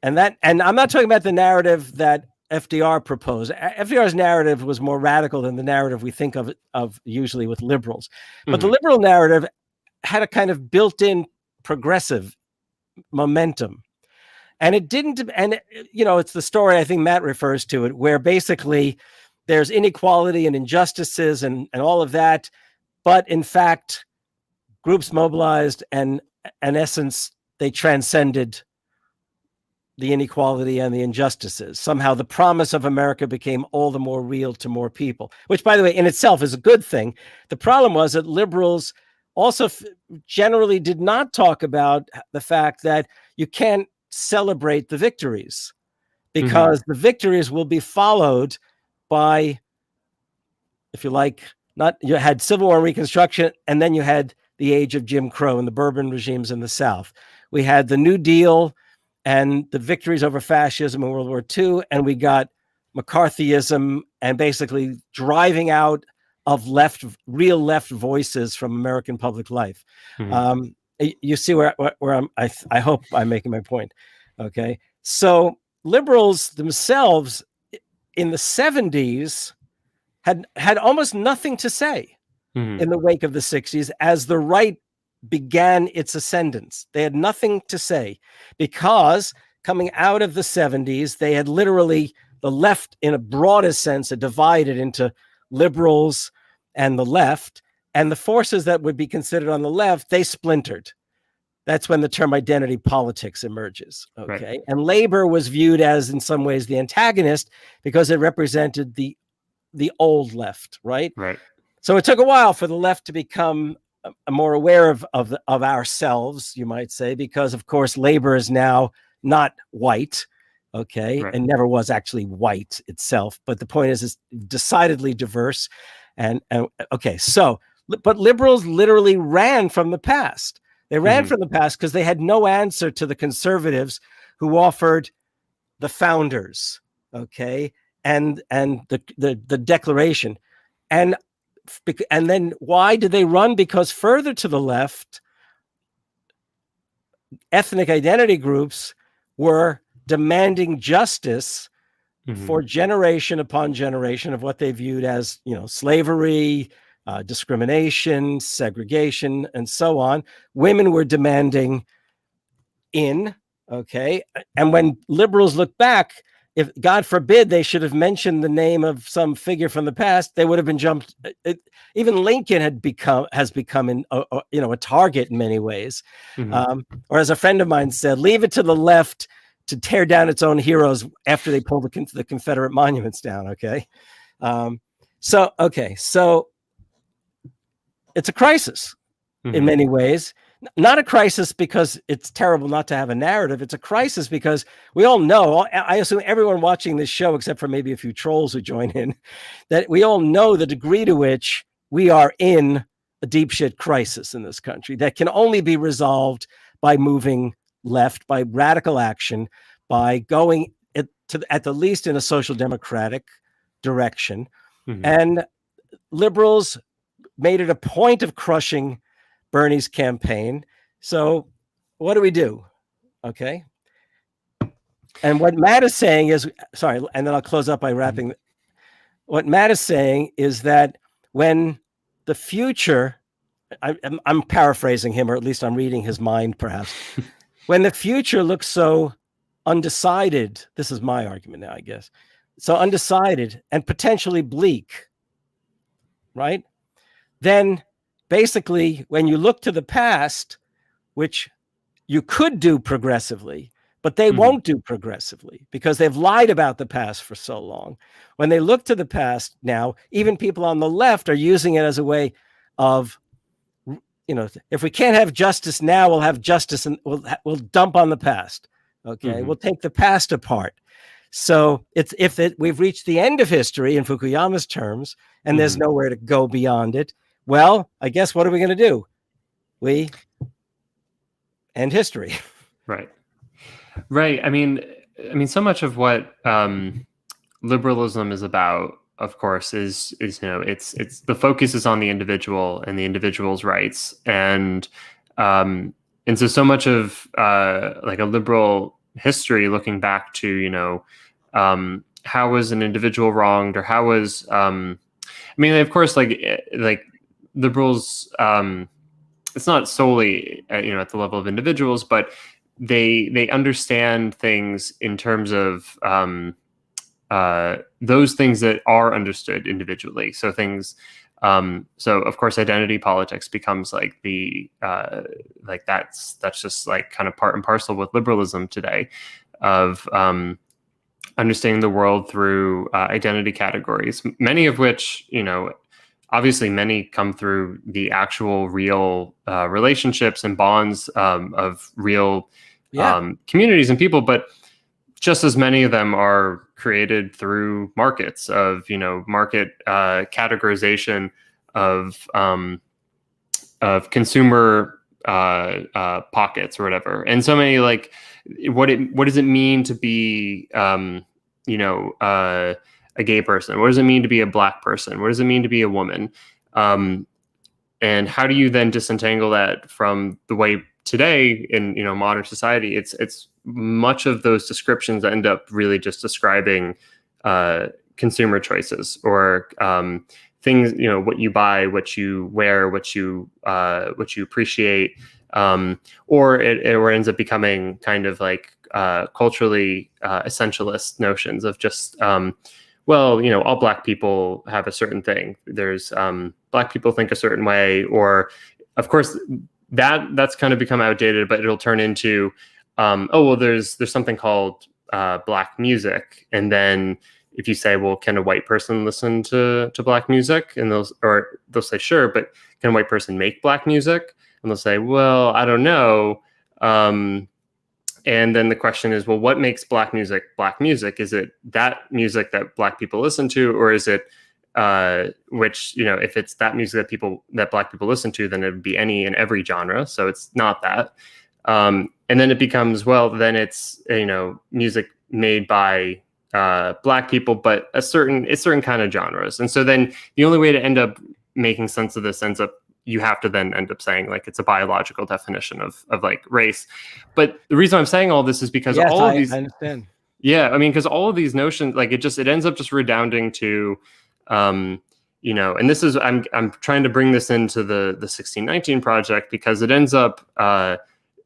And I'm not talking about the narrative that FDR proposed. FDR's narrative was more radical than the narrative we think of usually with liberals. But the liberal narrative had a kind of built-in progressive momentum. And it didn't, and it's the story I think Matt refers to it, where basically there's inequality and injustices and all of that. But in fact, groups mobilized and in essence, they transcended the inequality and the injustices. Somehow the promise of America became all the more real to more people, which, by the way, in itself is a good thing. The problem was that liberals also generally did not talk about the fact that you can't celebrate the victories, because the victories will be followed by, if you like, you had Civil War and Reconstruction, and then you had the age of Jim Crow and the Bourbon regimes in the South. We had the New Deal and the victories over fascism in World War II, and we got McCarthyism and basically driving out of real left voices from American public life. You see where I hope I'm making my point. Okay. So liberals themselves in the 70s had almost nothing to say in the wake of the 60s as the right began its ascendance. They had nothing to say because coming out of the 70s, they had literally, the left in a broadest sense, had divided into liberals and the left, and the forces that would be considered on the left, they splintered. That's when the term identity politics emerges. Okay. Right. And labor was viewed as, in some ways, the antagonist because it represented the old left, right? Right. So it took a while for the left to become more aware of ourselves, you might say, because of course labor is now not white, okay, right, and never was actually white itself. But the point is, it's decidedly diverse, and okay. So, but liberals literally ran from the past. They ran from the past because they had no answer to the conservatives who offered the founders, okay, and the Declaration, and then why did they run? Because further to the left, ethnic identity groups were demanding justice for generation upon generation of what they viewed as, slavery, discrimination, segregation, and so on. Women were demanding okay. And when liberals look back, if God forbid they should have mentioned the name of some figure from the past, they would have been jumped. Even Lincoln has become a target in many ways. Or as a friend of mine said, leave it to the left to tear down its own heroes after they pull the Confederate monuments down. Okay. So it's a crisis in many ways. Not a crisis because it's terrible not to have a narrative. It's a crisis because we all know, I assume everyone watching this show, except for maybe a few trolls who join in, that we all know the degree to which we are in a deep shit crisis in this country that can only be resolved by moving left, by radical action, by going at the least in a social democratic direction. And liberals made it a point of crushing Bernie's campaign. So what do we do? Okay. And what Matt is saying is, sorry, and then I'll close up by wrapping. What Matt is saying is that when the future, I'm paraphrasing him, or at least I'm reading his mind perhaps, when the future looks so undecided, this is my argument now, I guess, so undecided and potentially bleak, right? Then basically, when you look to the past, which you could do progressively, but they won't do progressively because they've lied about the past for so long. When they look to the past now, even people on the left are using it as a way of, if we can't have justice now, we'll have justice and we'll dump on the past. Okay, we'll take the past apart. So we've reached the end of history in Fukuyama's terms, and there's nowhere to go beyond it. Well, I guess what are we going to do? We end history. Right. I mean, so much of what liberalism is about, of course, is it's the focus is on the individual and the individual's rights, and so much of like a liberal history looking back to how was an individual wronged, or how was of course like liberals, it's not solely at the level of individuals, but they understand things in terms of those things that are understood individually. So things, so of course identity politics becomes like the that's just like kind of part and parcel with liberalism today, of understanding the world through identity categories, many of which obviously many come through the actual real relationships and bonds of real communities and people, but just as many of them are created through markets of, market categorization of consumer pockets or whatever. And so many, like, what does it mean to be, a gay person? What does it mean to be a Black person? What does it mean to be a woman? And how do you then disentangle that from the way today in modern society? It's much of those descriptions end up really just describing consumer choices or things, what you buy, what you wear, what you appreciate, or it ends up becoming kind of like culturally essentialist notions of just all Black people have a certain thing. There's Black people think a certain way, or of course that's kind of become outdated, but it'll turn into there's something called Black music, and then if you say, well, can a white person listen to Black music, and they'll say sure, but can a white person make Black music? And they'll say, well, I don't know. And then the question is, well, what makes Black music Black music? Is it that music that Black people listen to, or is it if it's that music that Black people listen to, then it would be any and every genre. So it's not that. And then it becomes, well, then it's music made by Black people, but it's certain kind of genres. And so then the only way to end up making sense of this you have to then end up saying, like, it's a biological definition of like race. But the reason I'm saying all this is because all of these, I understand. Yeah, I mean, because all of these notions, like, it ends up just redounding to, and this is, I'm trying to bring this into the 1619 project, because it ends up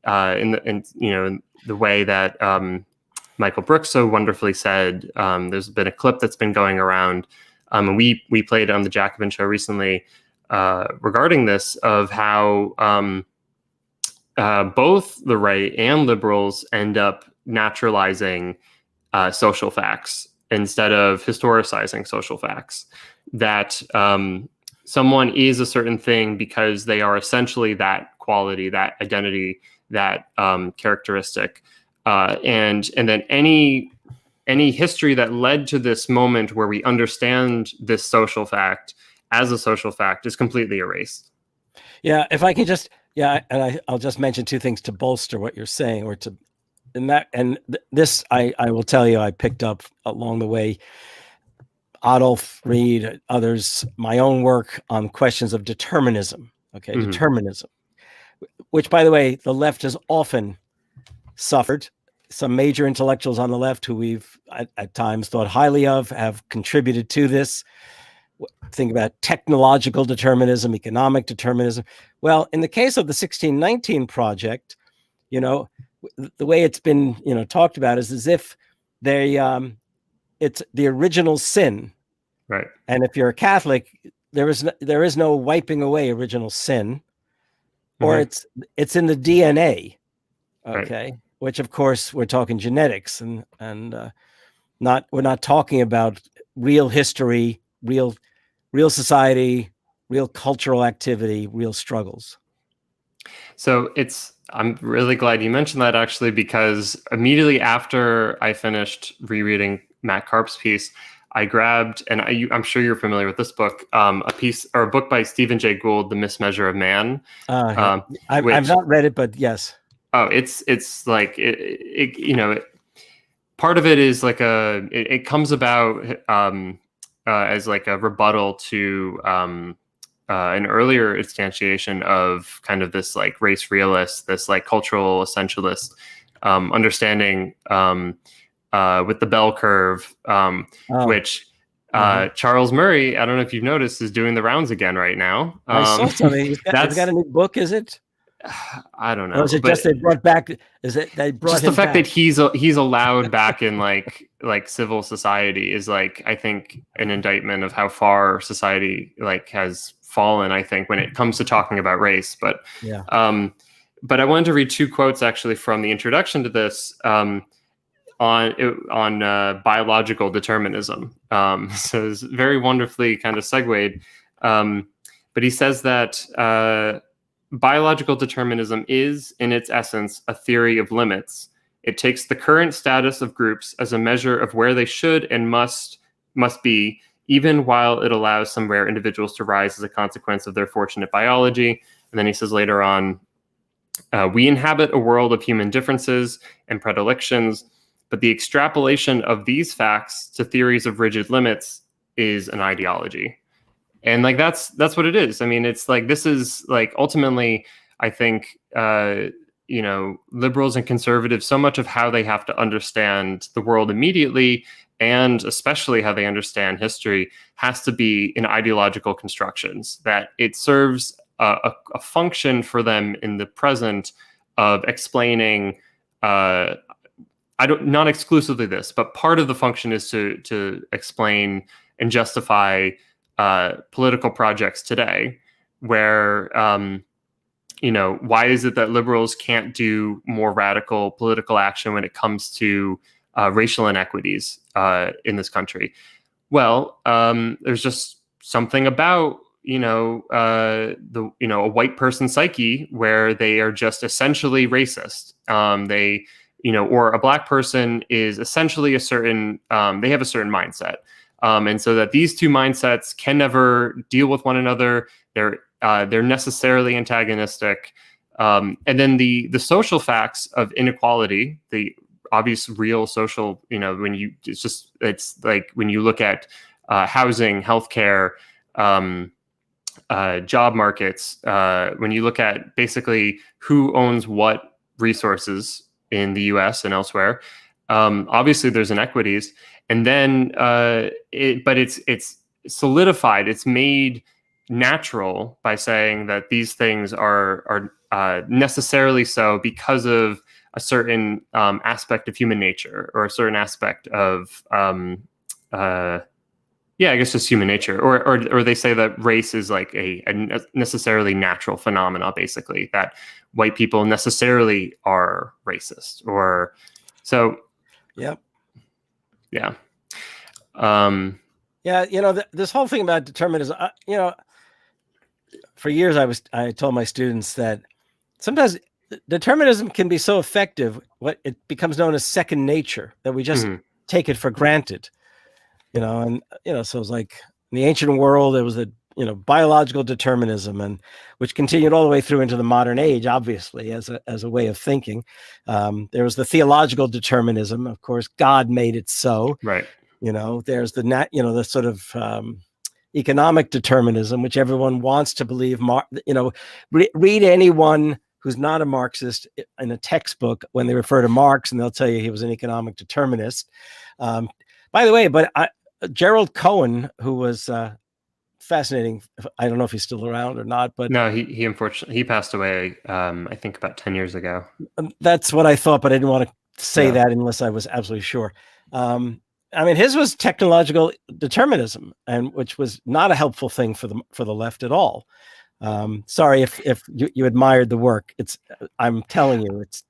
in the way that Michael Brooks so wonderfully said. There's been a clip that's been going around, and we played it on the Jacobin show recently, regarding this, of how both the right and liberals end up naturalizing social facts instead of historicizing social facts. That someone is a certain thing because they are essentially that quality, that identity, that characteristic, and then any history that led to this moment where we understand this social fact as a social fact is completely erased. Yeah, if I can just, I'll just mention two things to bolster what you're saying, or to, this I will tell you, I picked up along the way, Adolf Reed, others, my own work on questions of determinism. Okay, determinism, which, by the way, the left has often suffered. Some major intellectuals on the left who we've at times thought highly of have contributed to this. Think about technological determinism, economic determinism. Well, in the case of the 1619 project, the way it's been, talked about is as if it's the original sin. Right. And if you're a Catholic, there is no wiping away original sin, or it's in the DNA. Okay. Right. Which, of course, we're talking genetics, and we're not talking about real history, real society, real cultural activity, real struggles. So I'm really glad you mentioned that, actually, because immediately after I finished rereading Matt Karp's piece, I grabbed, and I'm sure you're familiar with this book, a book by Stephen Jay Gould, The Mismeasure of Man. I've not read it, but yes. Oh, it's like part of it is like it comes about as like a rebuttal to an earlier instantiation of kind of this like race realist, this like cultural essentialist understanding with the bell curve, which Charles Murray, I don't know if you've noticed, is doing the rounds again right now. I saw something. He's got a new book, is it? I don't know. Or is it just they brought back? Is it they brought just him the fact back? that he's allowed back in like civil society is like, I think, an indictment of how far society like has fallen, I think, when it comes to talking about race. But yeah. But I wanted to read two quotes actually from the introduction to this on biological determinism. So it's very wonderfully kind of segued. But he says that biological determinism is, in its essence, a theory of limits. It takes the current status of groups as a measure of where they should and must be, even while it allows some rare individuals to rise as a consequence of their fortunate biology. And then he says later on, we inhabit a world of human differences and predilections, but the extrapolation of these facts to theories of rigid limits is an ideology. And like that's what it is. I mean, it's like, this is like, ultimately, I think liberals and conservatives, so much of how they have to understand the world immediately, and especially how they understand history, has to be in ideological constructions, that it serves a function for them in the present of explaining, not exclusively this, but part of the function is to explain and justify political projects today, where why is it that liberals can't do more radical political action when it comes to racial inequities in this country? Well, there's just something about a white person's psyche where they are just essentially racist. Or a black person is essentially a certain, they have a certain mindset. And so that these two mindsets can never deal with one another. They're necessarily antagonistic. And then the social facts of inequality, the obvious real social, it's like when you look at housing, healthcare, job markets, when you look at basically who owns what resources in the US and elsewhere, obviously there's inequities. And then it's solidified, it's made natural by saying that these things are necessarily so because of a certain aspect of human nature, or a certain aspect of I guess just human nature, or they say that race is like a necessarily natural phenomena, basically, that white people necessarily are racist, or so. Yep. Yeah. This whole thing about determinism, for years I told my students that sometimes determinism can be so effective, what it becomes known as second nature, that we just take it for granted. So it was like in the ancient world, there was a biological determinism, and which continued all the way through into the modern age, obviously, as a way of thinking. There was the theological determinism. Of course, God made it so. Right. There's the sort of economic determinism, which everyone wants to believe. Read anyone who's not a Marxist in a textbook when they refer to Marx, and they'll tell you he was an economic determinist. By the way, Gerald Cohen, who was fascinating. I don't know if he's still around or not, but no, he unfortunately passed away. I think about 10 years ago. That's what I thought, but I didn't want to say that unless I was absolutely sure. His was technological determinism, and which was not a helpful thing for the left at all. Sorry if you admired the work. I'm telling you, it's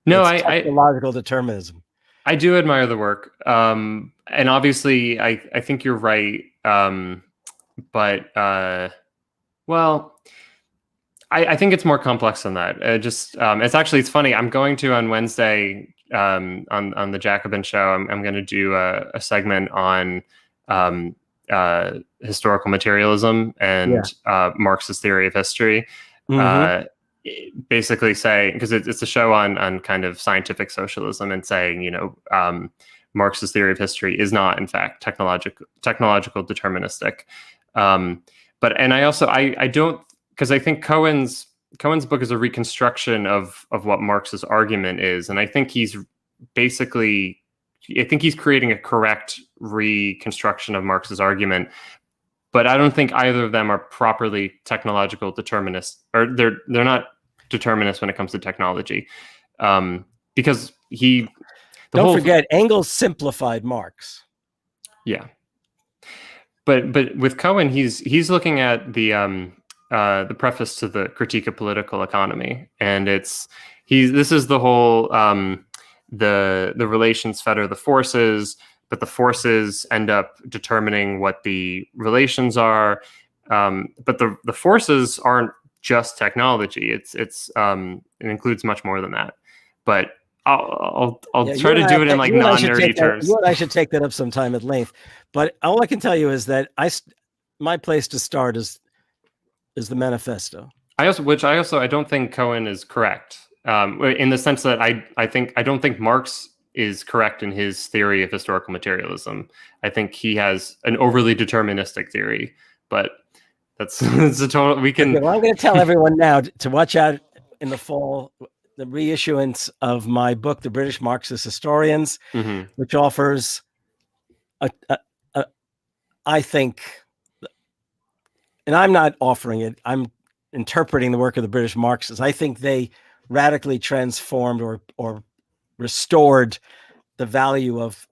technological determinism. I do admire the work, and obviously, I think you're right. But I think it's more complex than that. It's funny. I'm going to, on Wednesday, on the Jacobin show, I'm going to do a segment on historical materialism and Marx's theory of history. Basically saying, because it's a show on kind of scientific socialism, and saying, Marx's theory of history is not, in fact, technological deterministic. I don't, because I think Cohen's book is a reconstruction of what Marx's argument is, and I think he's creating a correct reconstruction of Marx's argument. But I don't think either of them are properly technological determinists, or they're not determinists when it comes to technology, because don't forget Engels simplified Marx. Yeah, but with Cohen, he's looking at the preface to the Critique of Political Economy, and this is the whole the relations fetter the forces, but the forces end up determining what the relations are. But the forces aren't just technology. It includes much more than that. But I'll try to do it in like non-nerdy terms. You and I should take that up sometime at length. But all I can tell you is that my place to start is the manifesto. I don't think Cohen is correct, in the sense that I don't think Marx is correct in his theory of historical materialism. I think he has an overly deterministic theory, but it's a total. We can. Okay, well, I'm going to tell everyone now to watch out in the fall, the reissuance of my book, The British Marxist Historians, which offers I think, and I'm not offering it, I'm interpreting the work of the British Marxists. I think they radically transformed or restored the value of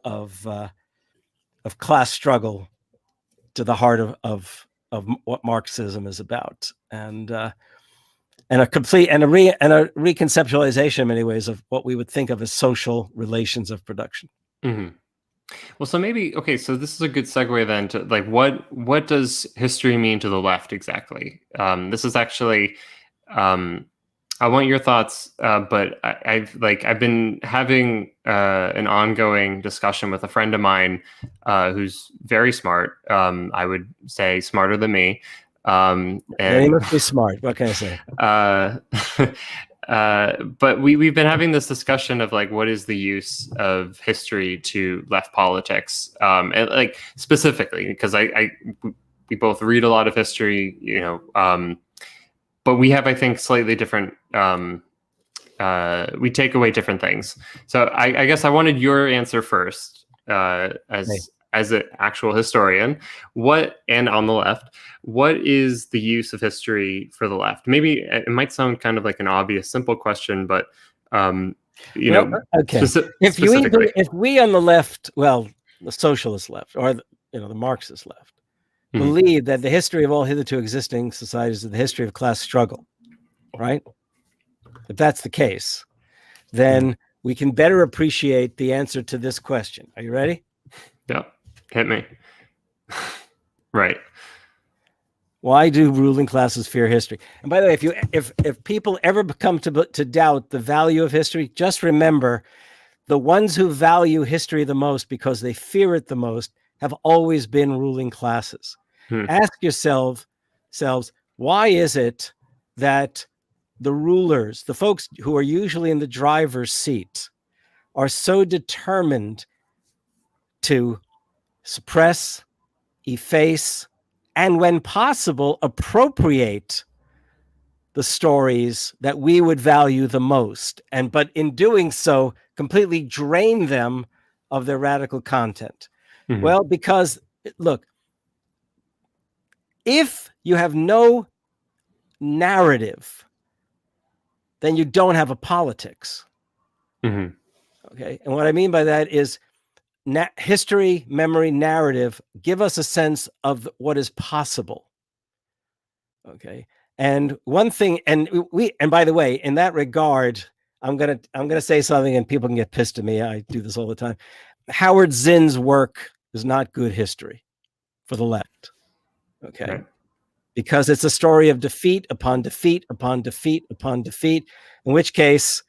class struggle to the heart of what Marxism is about, and a reconceptualization in many ways of what we would think of as social relations of production. Well, so maybe, okay, so this is a good segue then to like, what does history mean to the left exactly? This is actually, I want your thoughts, but I've been having an ongoing discussion with a friend of mine who's very smart. I would say smarter than me. And he must be smart. What can I say? But we've been having this discussion of like, what is the use of history to left politics, and like specifically because we both read a lot of history, but we have, I think, slightly different. We take away different things. So I guess I wanted your answer first, as an actual historian. And on the left, what is the use of history for the left? Maybe it might sound kind of like an obvious, simple question, but okay. If we on the left, well, the socialist left, or the Marxist left, believe that the history of all hitherto existing societies is the history of class struggle, right? If that's the case, then we can better appreciate the answer to this question. Are you ready? Yeah, hit me. Right. Why do ruling classes fear history? And by the way, if people ever come to doubt the value of history, just remember the ones who value history the most because they fear it the most have always been ruling classes. Ask yourselves, why is it that the rulers, the folks who are usually in the driver's seat, are so determined to suppress, efface, and when possible, appropriate the stories that we would value the most, but in doing so, completely drain them of their radical content? Well, because look, if you have no narrative, then you don't have a politics. Okay, and what I mean by that is history, memory, narrative give us a sense of what is possible. Okay, and one thing, and by the way, in that regard, I'm gonna say something, and people can get pissed at me. I do this all the time. Howard Zinn's work is not good history for the left. Okay, right. Because it's a story of defeat upon defeat upon defeat upon defeat. In which case,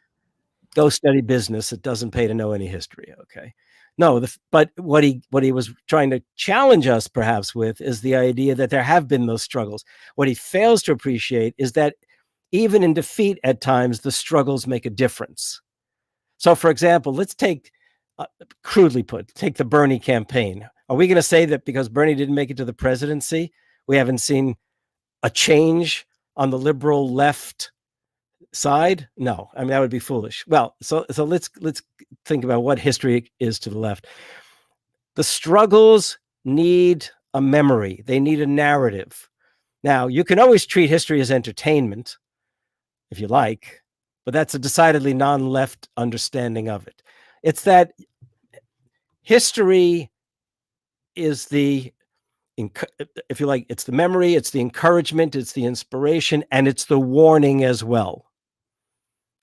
go study business. It doesn't pay to know any history. Okay. No, but what he was trying to challenge us perhaps with is the idea that there have been those struggles. What he fails to appreciate is that even in defeat at times, the struggles make a difference. So for example, let's take, crudely put, take the Bernie campaign. Are we going to say that because Bernie didn't make it to the presidency, we haven't seen a change on the liberal left side? No, I mean, that would be foolish. Well, so let's think about what history is to the left. The struggles need a memory. They need a narrative. Now, you can always treat history as entertainment, if you like, but that's a decidedly non-left understanding of it. It's that history is if you like, it's the memory, it's the encouragement, it's the inspiration, and it's the warning as well.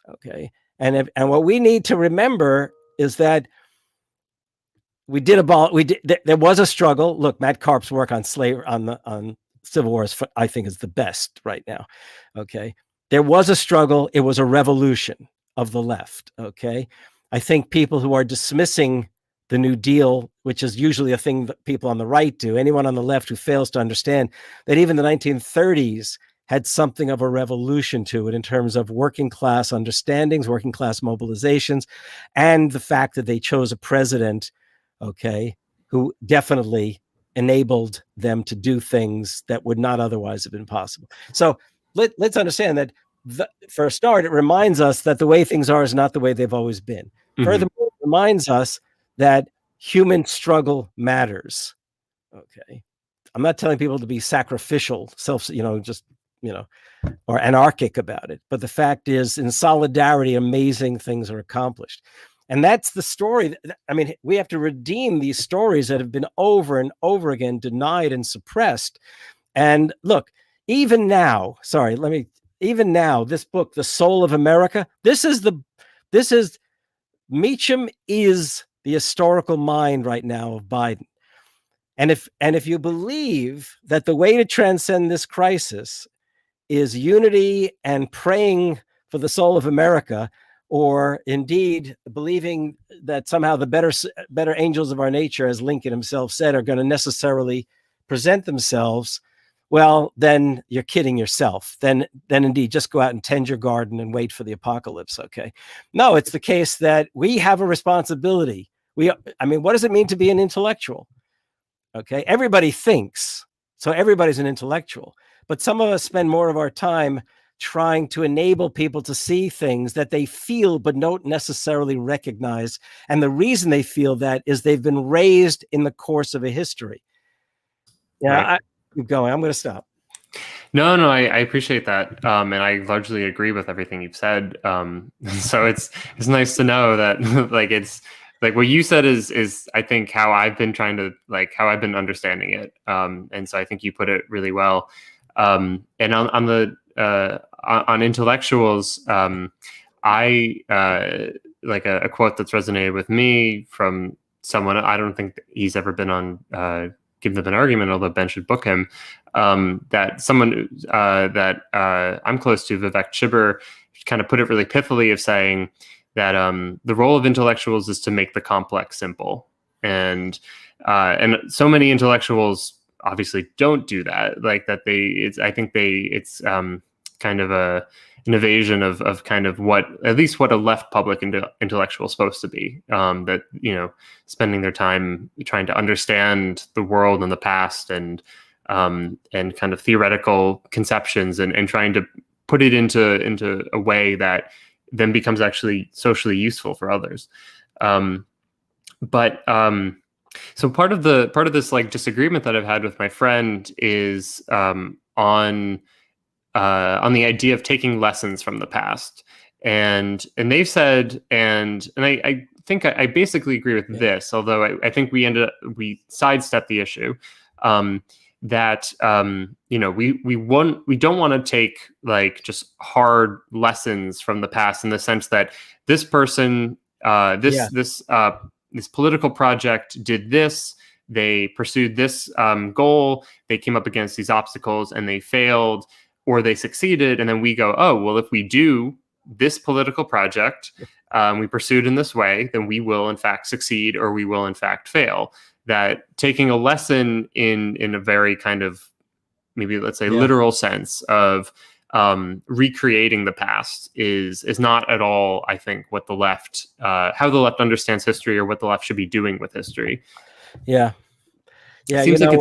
Okay, and what we need to remember is that there was a struggle. Look, Matt Karp's work on slavery, on Civil War I think is the best right now. Okay. There was a struggle. It was a revolution of the left. Okay. I think people who are dismissing the New Deal, which is usually a thing that people on the right do, anyone on the left who fails to understand that even the 1930s had something of a revolution to it in terms of working class understandings, working class mobilizations, and the fact that they chose a president, okay, who definitely enabled them to do things that would not otherwise have been possible. So let's understand that for a start, it reminds us that the way things are is not the way they've always been. Mm-hmm. Furthermore, it reminds us that human struggle matters. Okay. I'm not telling people to be sacrificial, or anarchic about it. But the fact is, in solidarity, amazing things are accomplished. And that's the story. I mean, we have to redeem these stories that have been over and over again denied and suppressed. And look, even now, this book, The Soul of America, Meacham is the historical mind right now of Biden. And if you believe that the way to transcend this crisis is unity and praying for the soul of America, or indeed believing that somehow the better angels of our nature, as Lincoln himself said, are going to necessarily present themselves, well, then you're kidding yourself. Then indeed, just go out and tend your garden and wait for the apocalypse, okay? No, it's the case that we have a responsibility. What does it mean to be an intellectual? Okay, everybody thinks, so everybody's an intellectual. But some of us spend more of our time trying to enable people to see things that they feel but don't necessarily recognize. And the reason they feel that is they've been raised in the course of a history. Yeah, right. I keep going. I'm going to stop. No, I appreciate that. And I largely agree with everything you've said. So it's nice to know that it's like what you said is I think how I've been how I've been understanding it. And so I think you put it really well. And on intellectuals, I like a quote that's resonated with me from someone. I don't think he's ever been on Give Them an Argument, although Ben should book him. That someone that I'm close to, Vivek Chibber, kind of put it really pithily of saying that the role of intellectuals is to make the complex simple, and so many intellectuals obviously don't do that. Like that it's kind of an evasion of kind of at least what a left public intellectual is supposed to be. That spending their time trying to understand the world and the past and kind of theoretical conceptions and trying to put it into a way that then becomes actually socially useful for others. So part of this like disagreement that I've had with my friend is on the idea of taking lessons from the past, and they've said, and I think I basically agree with this, although I think we sidestepped the issue. That we don't want to take like just hard lessons from the past in the sense that this person this political project did this, they pursued this goal, they came up against these obstacles and they failed or they succeeded, and then we go, oh well, if we do this political project we pursued in this way, then we will in fact succeed or we will in fact fail. That taking a lesson in a very kind of maybe let's say literal sense of recreating the past is not at all, I think, what the left how the left understands history or what the left should be doing with history. It seems like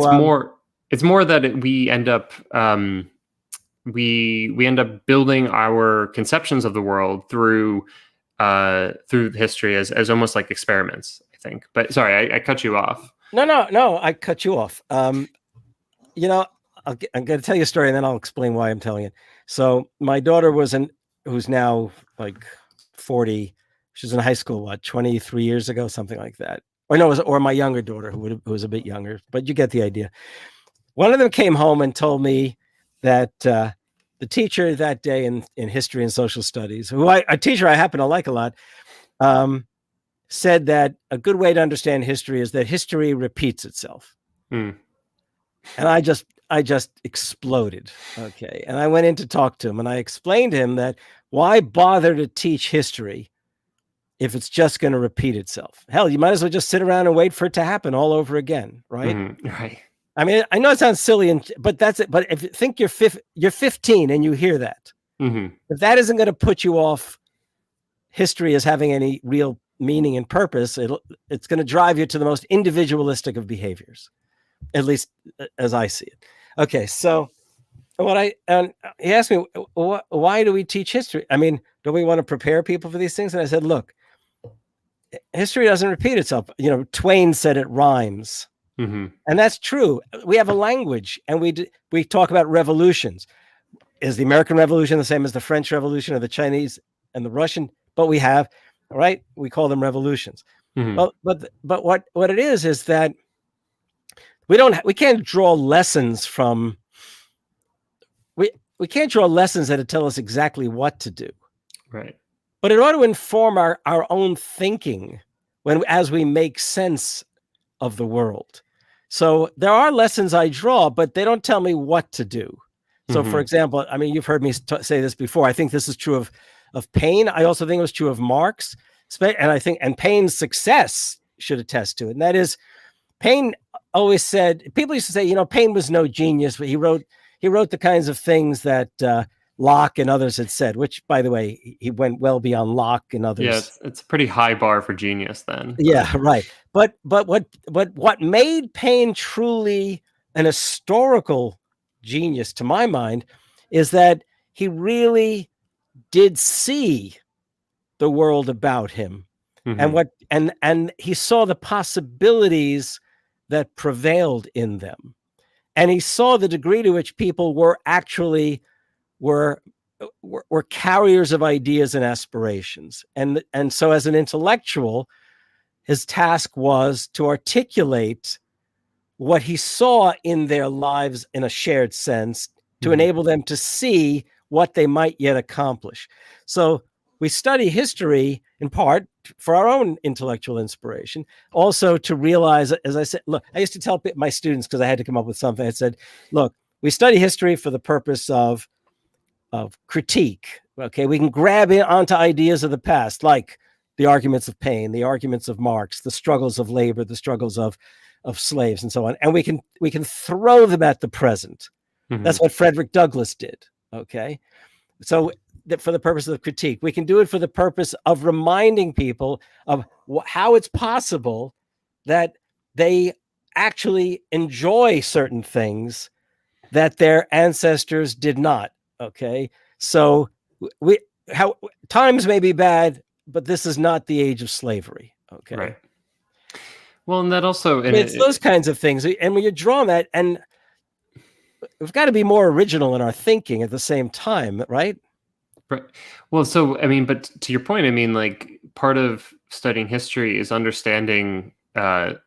it's more that we end up we end up building our conceptions of the world through history as almost like experiments, I think. But sorry, I cut you off. No, I cut you off. I'm going to tell you a story and then I'll explain why I'm telling it. So my daughter who's now like 40. She was in high school, 23 years ago, something like that. Or my younger daughter who was a bit younger, but you get the idea. One of them came home and told me that the teacher that day in history and social studies, a teacher I happen to like a lot, said that a good way to understand history is that history repeats itself. And I just exploded. Okay. And I went in to talk to him and I explained to him that why bother to teach history if it's just going to repeat itself? Hell, you might as well just sit around and wait for it to happen all over again. Right. Right. I mean, I know it sounds silly, but that's it. But if you think you're 15 and you hear that, if that isn't going to put you off history as having any real meaning and purpose, it's going to drive you to the most individualistic of behaviors, at least as I see it. Okay, so he asked me, why do we teach history? I mean, don't we want to prepare people for these things? And I said, look, history doesn't repeat itself. You know, Twain said it rhymes. And that's true. We have a language, and we talk about revolutions. Is the American Revolution the same as the French Revolution or the Chinese and the Russian? But we have, right? We call them revolutions. But what it is that we can't draw lessons from. We can't draw lessons that tell us exactly what to do. Right. But it ought to inform our own thinking as we make sense of the world. So there are lessons I draw, but they don't tell me what to do. So, for example, I mean, you've heard me say this before. I think this is true of Paine. I also think it was true of Marx, and Paine's success should attest to it. And that is, Paine always said, people used to say, you know, Paine was no genius, but he wrote the kinds of things that Locke and others had said, which, by the way, he went well beyond Locke and others. Yeah, it's a pretty high bar for genius then. Yeah, right. But what made Paine truly an historical genius, to my mind, is that he really did see the world about him, and he saw the possibilities that prevailed in them, and he saw the degree to which people were actually were carriers of ideas and aspirations. And so as an intellectual, his task was to articulate what he saw in their lives in a shared sense to enable them to see what they might yet accomplish. So we study history in part for our own intellectual inspiration, also to realize, as I said, look, I used to tell my students, because I had to come up with something, I said, look, we study history for the purpose of critique. Okay, we can grab onto ideas of the past, like the arguments of Paine, the arguments of Marx, the struggles of labor, the struggles of slaves, and so on, and we can throw them at the present. That's what Frederick Douglass did. Okay, so for the purpose of the critique, we can do it for the purpose of reminding people of how it's possible that they actually enjoy certain things that their ancestors did not. Okay, so times may be bad, but this is not the age of slavery. Okay, right. Well, and that also, it's those kinds of things, and when you draw that, and we've got to be more original in our thinking at the same time, right? Right. Well, so I mean, but to your point, I mean, like, part of studying history is understanding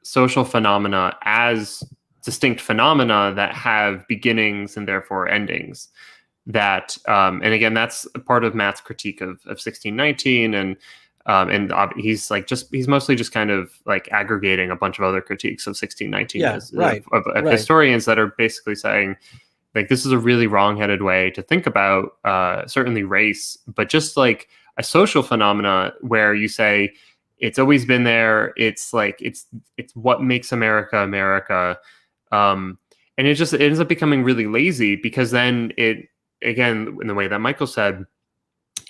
social phenomena as distinct phenomena that have beginnings and therefore endings. That and again, that's a part of Matt's critique of 1619, and he's mostly just kind of like aggregating a bunch of other critiques of 1619 of historians that are basically saying, like, this is a really wrong-headed way to think about certainly race, but just like a social phenomena where you say it's always been there. It's like it's what makes America America, and it ends up becoming really lazy, because then it, again, in the way that Michael said,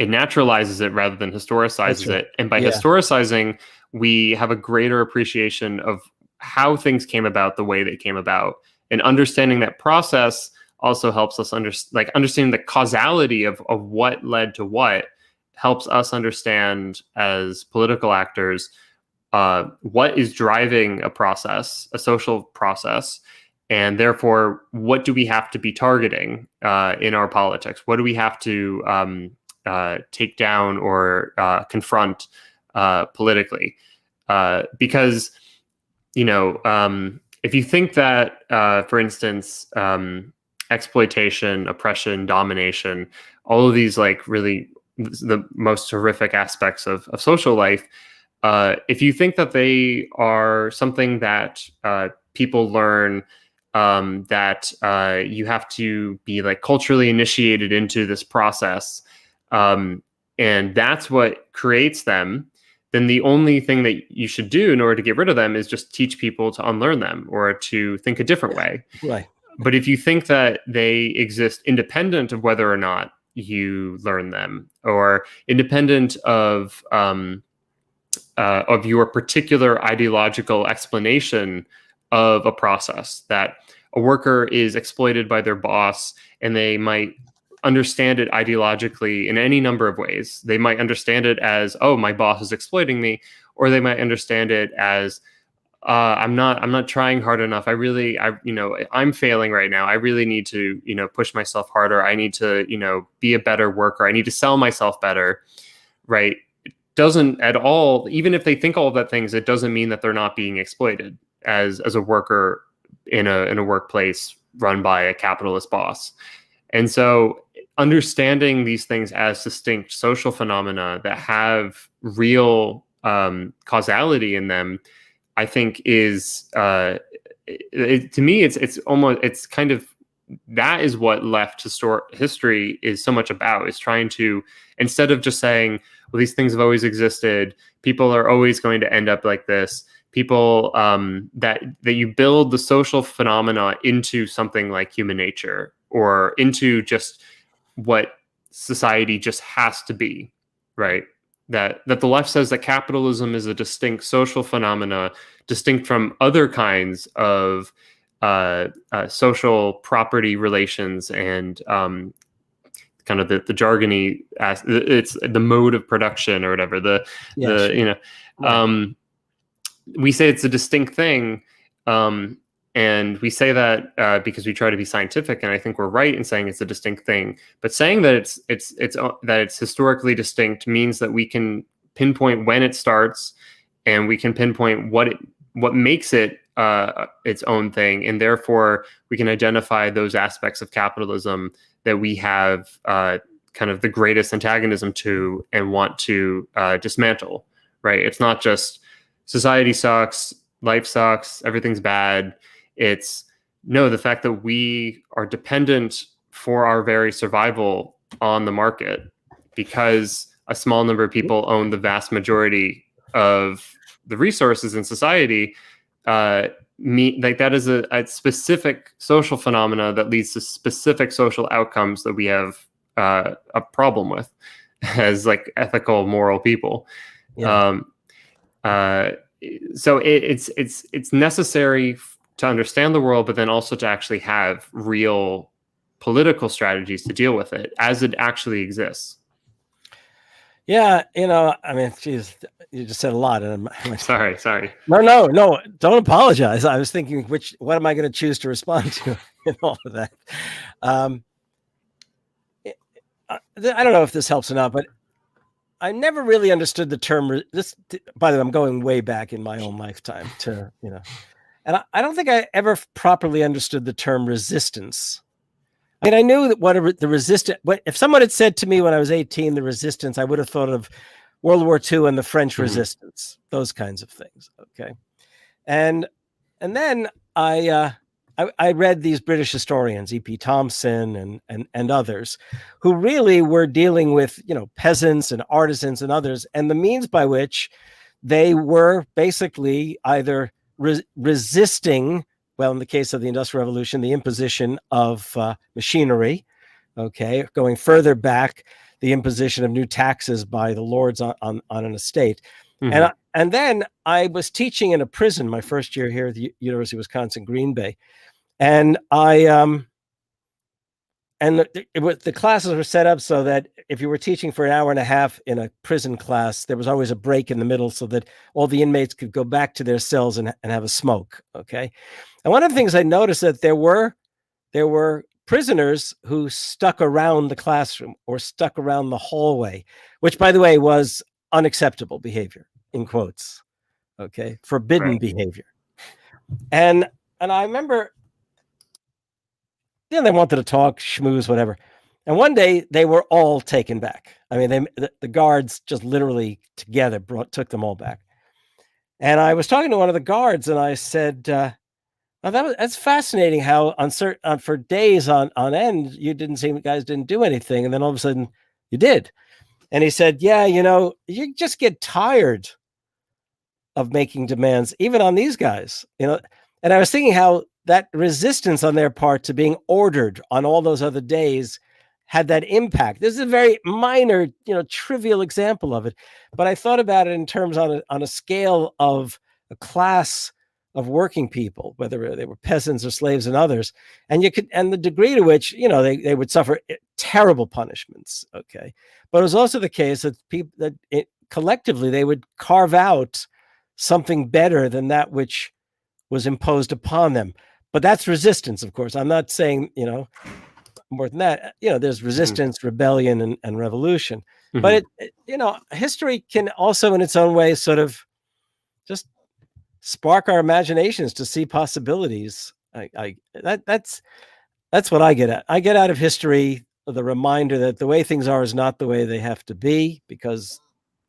it naturalizes it rather than historicizes it. And by historicizing, we have a greater appreciation of how things came about the way they came about. And understanding that process also helps us understanding the causality of what led to what helps us understand as political actors what is driving a process, a social process. And therefore, what do we have to be targeting in our politics? What do we have to take down or confront politically? Because, if you think that, for instance, exploitation, oppression, domination, all of these, like, really the most horrific aspects of social life, if you think that they are something that people learn that you have to be like culturally initiated into this process, and that's what creates them, then the only thing that you should do in order to get rid of them is just teach people to unlearn them or to think a different way. Right. But if you think that they exist independent of whether or not you learn them, or independent of your particular ideological explanation of a process, that a worker is exploited by their boss and they might understand it ideologically in any number of ways. They might understand it as, oh, my boss is exploiting me, or they might understand it as, I'm not trying hard enough. I'm failing right now. I really need to, push myself harder. I need to, be a better worker. I need to sell myself better. Right. It doesn't at all, even if they think all of that things, it doesn't mean that they're not being exploited as a worker in a workplace run by a capitalist boss. And so understanding these things as distinct social phenomena that have real causality in them, I think is to me, it's kind of, that is what left history is so much about, is trying to, instead of just saying, well, these things have always existed, people are always going to end up like this, people that you build the social phenomena into something like human nature, or into just what society just has to be, right? That the left says that capitalism is a distinct social phenomena, distinct from other kinds of social property relations and kind of the jargony, it's the mode of production or whatever. We say it's a distinct thing, and we say that because we try to be scientific, and I think we're right in saying it's a distinct thing. But saying that it's historically distinct means that we can pinpoint when it starts, and we can pinpoint what makes it its own thing, and therefore we can identify those aspects of capitalism that we have kind of the greatest antagonism to and want to dismantle. Right? It's not just society sucks, life sucks, everything's bad. It's the fact that we are dependent for our very survival on the market, because a small number of people own the vast majority of the resources in society. That is a specific social phenomena that leads to specific social outcomes that we have a problem with as like ethical, moral people. Yeah. So it's necessary to understand the world, but then also to actually have real political strategies to deal with it as it actually exists. Yeah, I mean, geez, you just said a lot. And Sorry. No, don't apologize. I was thinking, what am I going to choose to respond to in all of that? I don't know if this helps or not, but I never really understood the term. By the way, I'm going way back in my own lifetime to, and I don't think I ever properly understood the term resistance. I mean, I knew that the resistance. If someone had said to me when I was 18, the resistance, I would have thought of World War II and the French resistance, those kinds of things. Okay, and then I read these British historians, E.P. Thompson and others, who really were dealing with peasants and artisans and others, and the means by which they were basically either resisting, well, in the case of the Industrial Revolution, the imposition of machinery, okay, going further back, the imposition of new taxes by the lords on an estate. Mm-hmm. And then I was teaching in a prison my first year here at the University of Wisconsin, Green Bay. And the classes were set up so that if you were teaching for an hour and a half in a prison class, there was always a break in the middle so that all the inmates could go back to their cells and have a smoke. Okay. And one of the things I noticed that there were prisoners who stuck around the classroom or stuck around the hallway, which, by the way, was unacceptable behavior, in quotes. Okay. Forbidden behavior. And I remember, they wanted to talk, schmooze, whatever. And one day they were all taken back. I mean, the guards just literally together took them all back. And I was talking to one of the guards and I said, Well, that's fascinating. How for days on end, you didn't seem guys didn't do anything, and then all of a sudden you did. And he said, "Yeah, you just get tired of making demands, even on these guys, And I was thinking how that resistance on their part to being ordered on all those other days had that impact. This is a very minor, trivial example of it, but I thought about it in terms on a scale of a class of working people, whether they were peasants or slaves and others, and the degree to which they would suffer terrible punishments. Okay, but it was also the case that collectively they would carve out something better than that which was imposed upon them. But that's resistance, of course. I'm not saying more than that. There's resistance, rebellion, and revolution. But history can also, in its own way, sort of just spark our imaginations to see possibilities. That's what I get at. I get out of history the reminder that the way things are is not the way they have to be, because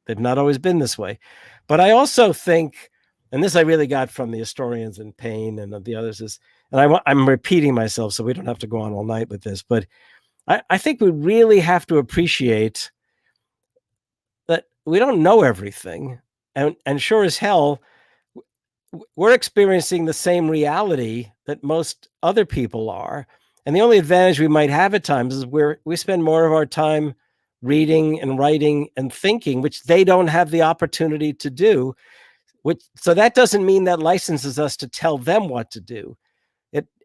they've not always been this way. But I also think, and this I really got from the historians and Payne and the others, and I'm repeating myself, so we don't have to go on all night with this, but I think we really have to appreciate that we don't know everything, and sure as hell, we're experiencing the same reality that most other people are. And the only advantage we might have at times is we spend more of our time reading and writing and thinking, which they don't have the opportunity to do. So that doesn't mean that licenses us to tell them what to do.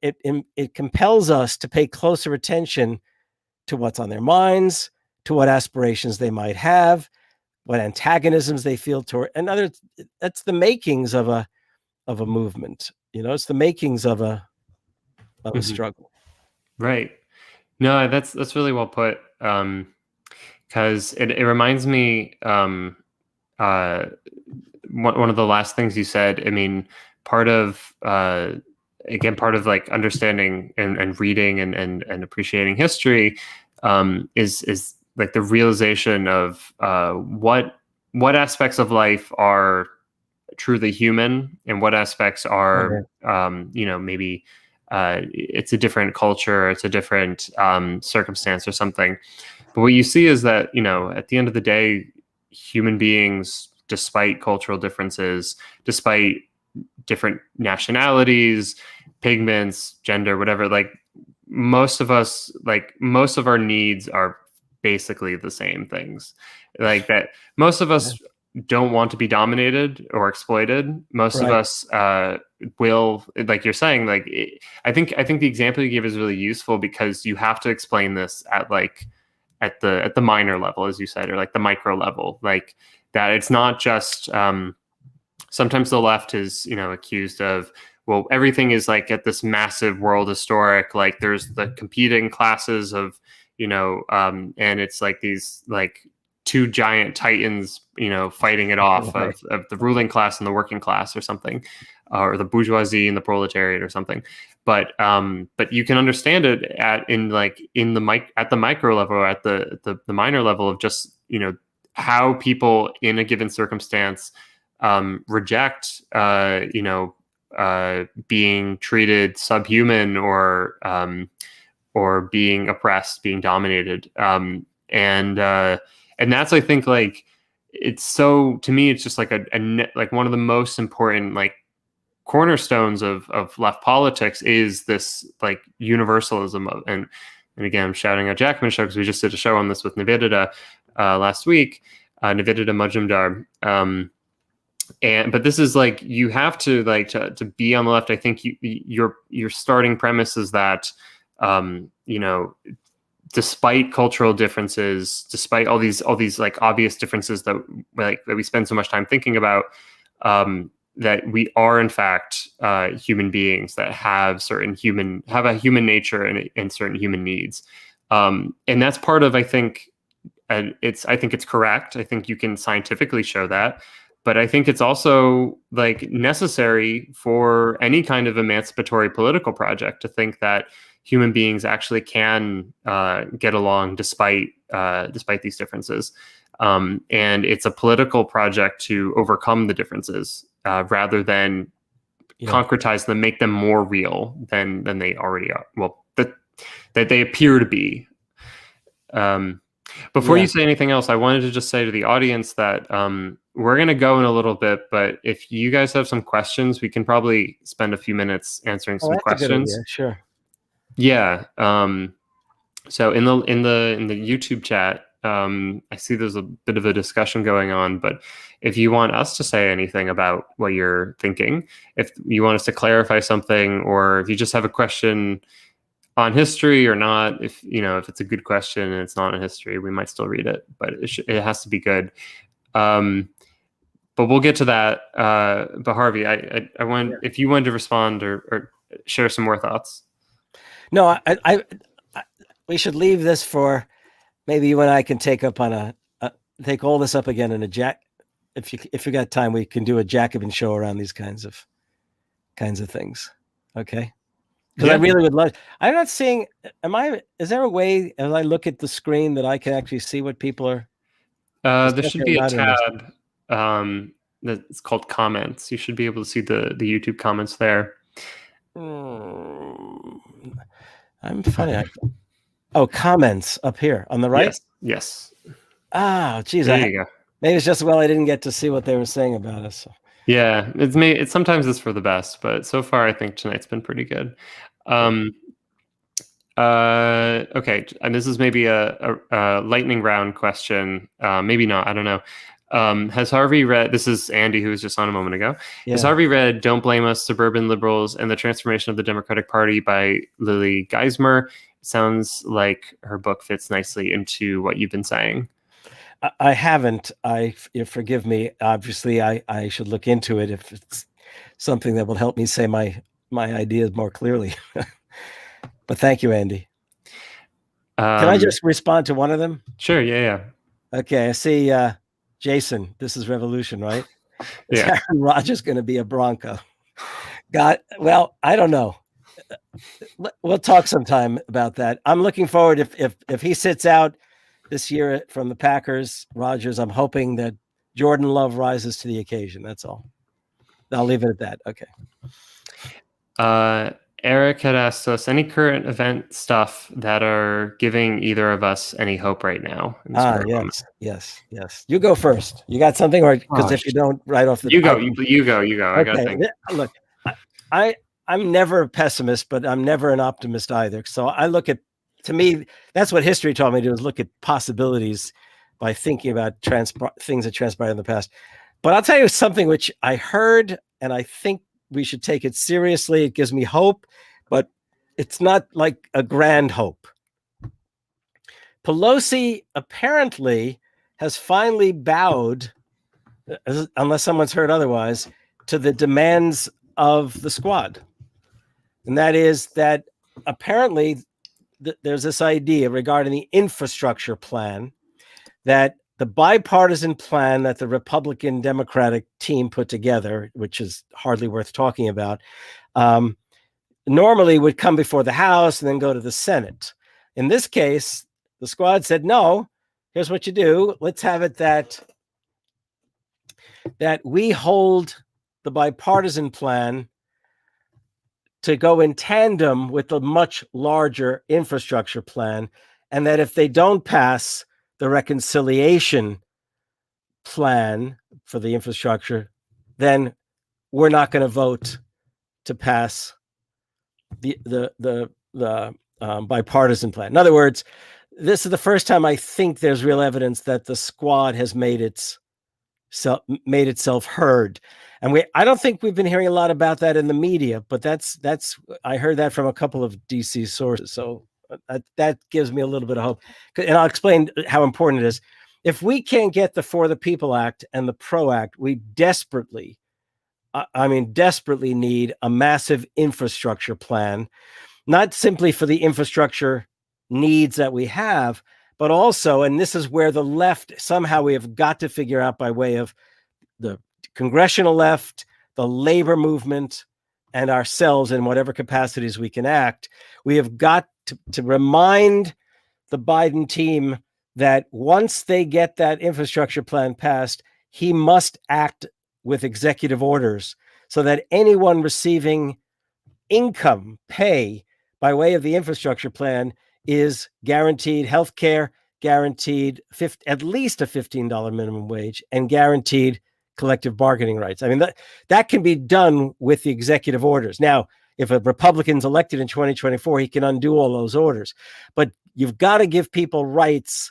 It compels us to pay closer attention to what's on their minds, to what aspirations they might have, what antagonisms they feel toward, and others. That's the makings of a movement. It's the makings of a struggle. Right. No, that's really well put. Because it reminds me, one of the last things you said. I mean, part of like understanding and reading and appreciating history is like the realization of what aspects of life are truly human and what aspects are maybe it's a different culture, it's a different circumstance or something. But what you see is that at the end of the day, human beings, despite cultural differences, despite different nationalities, pigments, gender, whatever, like most of our needs are basically the same things. Like that most of us don't want to be dominated or exploited. Most of us will, like you're saying, like I think the example you give is really useful, because you have to explain this at the minor level, as you said, or like the micro level, like that it's not just sometimes the left is accused of, well, everything is like at this massive world historic, like there's the competing classes of and it's like these like two giant titans fighting it off of the ruling class and the working class or something, or the bourgeoisie and the proletariat or something. But you can understand it at the micro level, or at the minor level of just how people in a given circumstance reject being treated subhuman or being oppressed, being dominated, and that's, I think, like it's so, to me it's just like like one of the most important like cornerstones of left politics is this like universalism of, and again I'm shouting out Jackman's show because we just did a show on this with Nivedita last week, Nivedita Majumdar, but this is like, you have to like to be on the left. I think your starting premise is that despite cultural differences, despite all these like obvious differences that we spend so much time thinking about, that we are in fact human beings that have a human nature and certain human needs, and that's part of, I think it's correct. I think you can scientifically show that, but I think it's also like necessary for any kind of emancipatory political project to think that human beings actually can get along despite these differences, and it's a political project to overcome the differences rather than concretize them, make them more real than they already are. Well, that they appear to be. Before you say anything else, I wanted to just say to the audience that we're going to go in a little bit, but if you guys have some questions, we can probably spend a few minutes answering some questions. Sure. Yeah. So in the YouTube chat, I see there's a bit of a discussion going on, but if you want us to say anything about what you're thinking, if you want us to clarify something, or if you just have a question on history or not, if it's a good question and it's not in history, we might still read it, but it has to be good. But we'll get to that. But Harvey, I want if you wanted to respond or share some more thoughts. No, I we should leave this for maybe you and I can take up on take all this up again in a if you got time, we can do a Jacobin show around these kinds of things. Okay. Because I really would love. I'm not seeing. Is there a way, as I look at the screen, that I can actually see what people are? There should be a tab that's called comments. You should be able to see the YouTube comments there. I'm funny. Comments up here on the right. Yes. Oh, geez. There you go. Maybe it's just I didn't get to see what they were saying about us. So. Yeah, it's sometimes it's for the best, but so far I think tonight's been pretty good. Okay, and this is maybe a lightning round question. Maybe not. I don't know. Has Harvey read? This is Andy, who was just on a moment ago. Yeah. Has Harvey read "Don't Blame Us: Suburban Liberals and the Transformation of the Democratic Party" by Lily Geismer? Sounds like her book fits nicely into what you've been saying. I haven't. Forgive me. Obviously, I should look into it if it's something that will help me say my ideas more clearly. But thank you, Andy. Can I just respond to one of them? Sure. Yeah. Okay. I see Jason. This is Revolution, right? Is Yeah. Aaron Rodgers going to be a Bronco? Well, I don't know. We'll talk sometime about that. I'm looking forward if he sits out this year from the Packers, Rodgers. I'm hoping that Jordan Love rises to the occasion. That's all. I'll leave it at that. Okay. Eric had asked us any current event stuff that are giving either of us any hope right now. Yes. You go first. You got something, or because if you don't, right off the you go. Okay. I got to think. Look, I'm never a pessimist, but I'm never an optimist either. So I look at. To me, that's what history taught me to do, is look at possibilities by thinking about things that transpired in the past. But I'll tell you something which I heard, and I think we should take it seriously. It gives me hope, but it's not like a grand hope. Pelosi apparently has finally bowed, unless someone's heard otherwise, to the demands of the squad. And that is that apparently there's this idea regarding the infrastructure plan, that the bipartisan plan that the Republican Democratic team put together, which is hardly worth talking about, normally would come before the House and then go to the Senate. In this case, the squad said, no, here's what you do. Let's have it that we hold the bipartisan plan to go in tandem with the much larger infrastructure plan, and that if they don't pass the reconciliation plan for the infrastructure, then we're not going to vote to pass the bipartisan plan. In other words, this is the first time I think there's real evidence that the squad has made itself heard. And I don't think we've been hearing a lot about that in the media, but that's I heard that from a couple of DC sources. So that gives me a little bit of hope. And I'll explain how important it is. If we can't get the For the People Act and the PRO Act, we desperately need a massive infrastructure plan, not simply for the infrastructure needs that we have, but also, and this is where the left, somehow we have got to figure out, by way of the congressional left, the labor movement, and ourselves in whatever capacities we can act, we have got to remind the Biden team that once they get that infrastructure plan passed, he must act with executive orders so that anyone receiving income pay by way of the infrastructure plan is guaranteed health care, guaranteed at least a $15 minimum wage, and guaranteed collective bargaining rights. I mean, that can be done with the executive orders. Now, if a Republican's elected in 2024, he can undo all those orders. But you've got to give people rights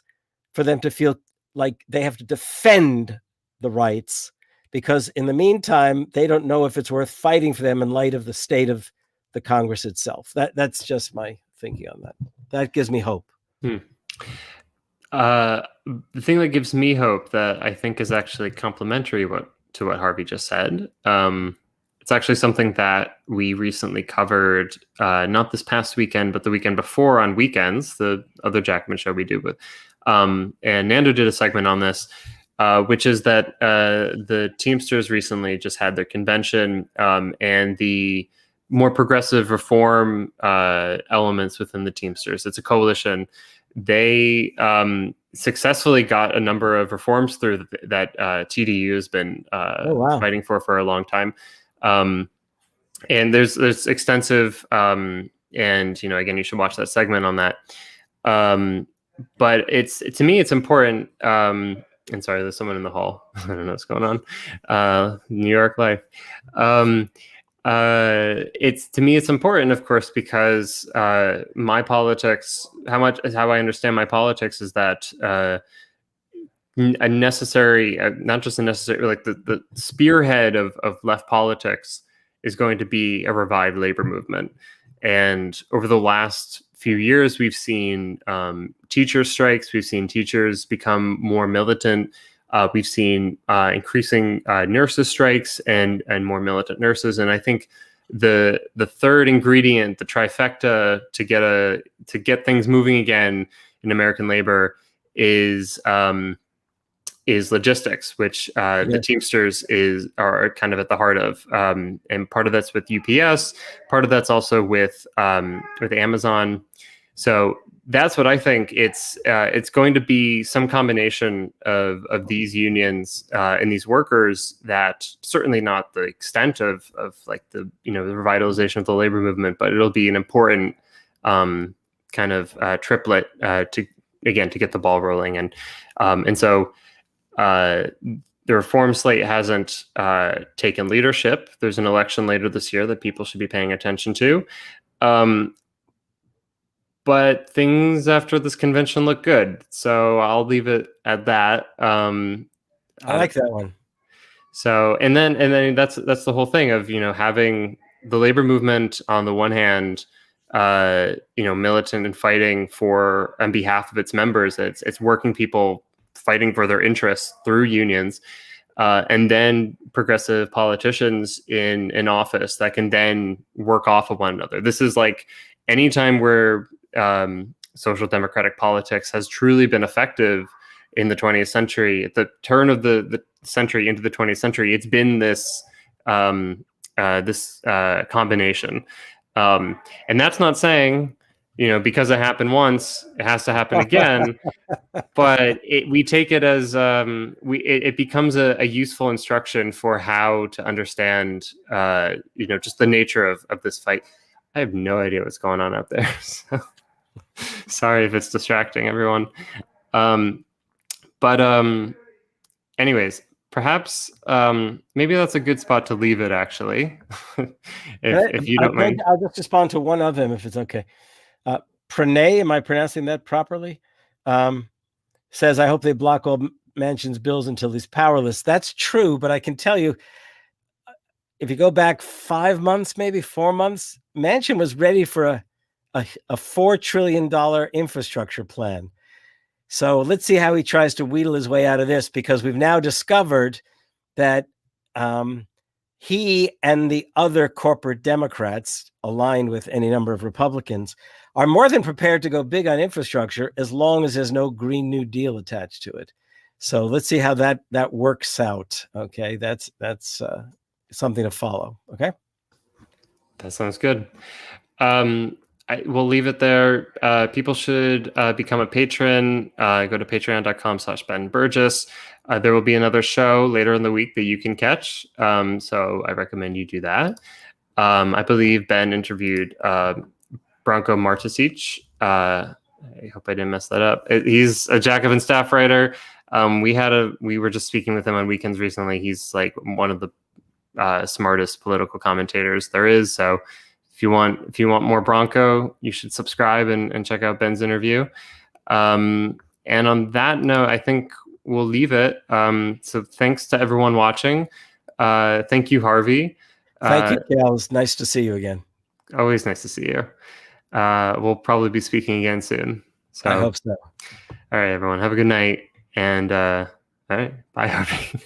for them to feel like they have to defend the rights, because in the meantime, they don't know if it's worth fighting for them in light of the state of the Congress itself. That's just my thinking on that. That gives me hope. The thing that gives me hope that I think is actually complementary to what Harvey just said. It's actually something that we recently covered, not this past weekend, but the weekend before on Weekends, the other Jackman show we do with. And Nando did a segment on this, which is that the Teamsters recently just had their convention, and the more progressive reform elements within the Teamsters. It's a coalition. They successfully got a number of reforms through that TDU has been fighting for a long time. And there's extensive, and again, you should watch that segment on that. But to me, it's important. And sorry, there's someone in the hall. I don't know what's going on. New York life. To me, it's important, of course, because my politics, how I understand my politics is that a necessary, not just a necessary, like the spearhead of left politics is going to be a revived labor movement. And over the last few years, we've seen teacher strikes, we've seen teachers become more militant. We've seen increasing nurses strikes and more militant nurses, and I think the third ingredient, the trifecta to get things moving again in American labor is logistics, which the Teamsters are kind of at the heart of, and part of that's with UPS, part of that's also with Amazon. So that's what I think. It's going to be some combination of these unions and these workers, that certainly not the extent of like the revitalization of the labor movement, but it'll be an important kind of triplet to get the ball rolling. And so the reform slate hasn't taken leadership. There's an election later this year that people should be paying attention to. But things after this convention look good, so I'll leave it at that. I like that one. So, and then that's the whole thing of having the labor movement on the one hand, militant and fighting on behalf of its members. It's working people fighting for their interests through unions, and then progressive politicians in office that can then work off of one another. This is like anytime where social democratic politics has truly been effective in the 20th century, at the turn of the century into the 20th century, it's been this combination. And that's not saying, because it happened once, it has to happen again. But we take it as it becomes a useful instruction for how to understand, just the nature of this fight. I have no idea what's going on out there. So sorry if it's distracting everyone. Anyways, perhaps maybe that's a good spot to leave it, actually. if you don't mind. I'll just respond to one of them, if it's okay. Pranay, am I pronouncing that properly? Says, I hope they block all Manchin's bills until he's powerless. That's true, but I can tell you, if you go back 5 months, maybe 4 months, Manchin was ready for a $4 trillion infrastructure plan. So let's see how he tries to wheedle his way out of this, because we've now discovered that he and the other corporate Democrats, aligned with any number of Republicans, are more than prepared to go big on infrastructure as long as there's no Green New Deal attached to it. So let's see how that works out. Okay, that's something to follow. Okay, that sounds good. we'll leave it there. People should become a patron. Go to patreon.com/Ben Burgis. There will be another show later in the week that you can catch. So I recommend you do that. I believe Ben interviewed Branko Martisic. I hope I didn't mess that up. He's a Jacobin staff writer. We were just speaking with him on weekends recently. He's like one of the smartest political commentators there is. So if you want more Branko, you should subscribe and check out Ben's interview. And on that note, I think we'll leave it. So thanks to everyone watching. Thank you, Harvey. Thank you, Cale. It was nice to see you again. Always nice to see you. We'll probably be speaking again soon. So I hope so. All right, everyone. Have a good night. And all right, bye, Harvey.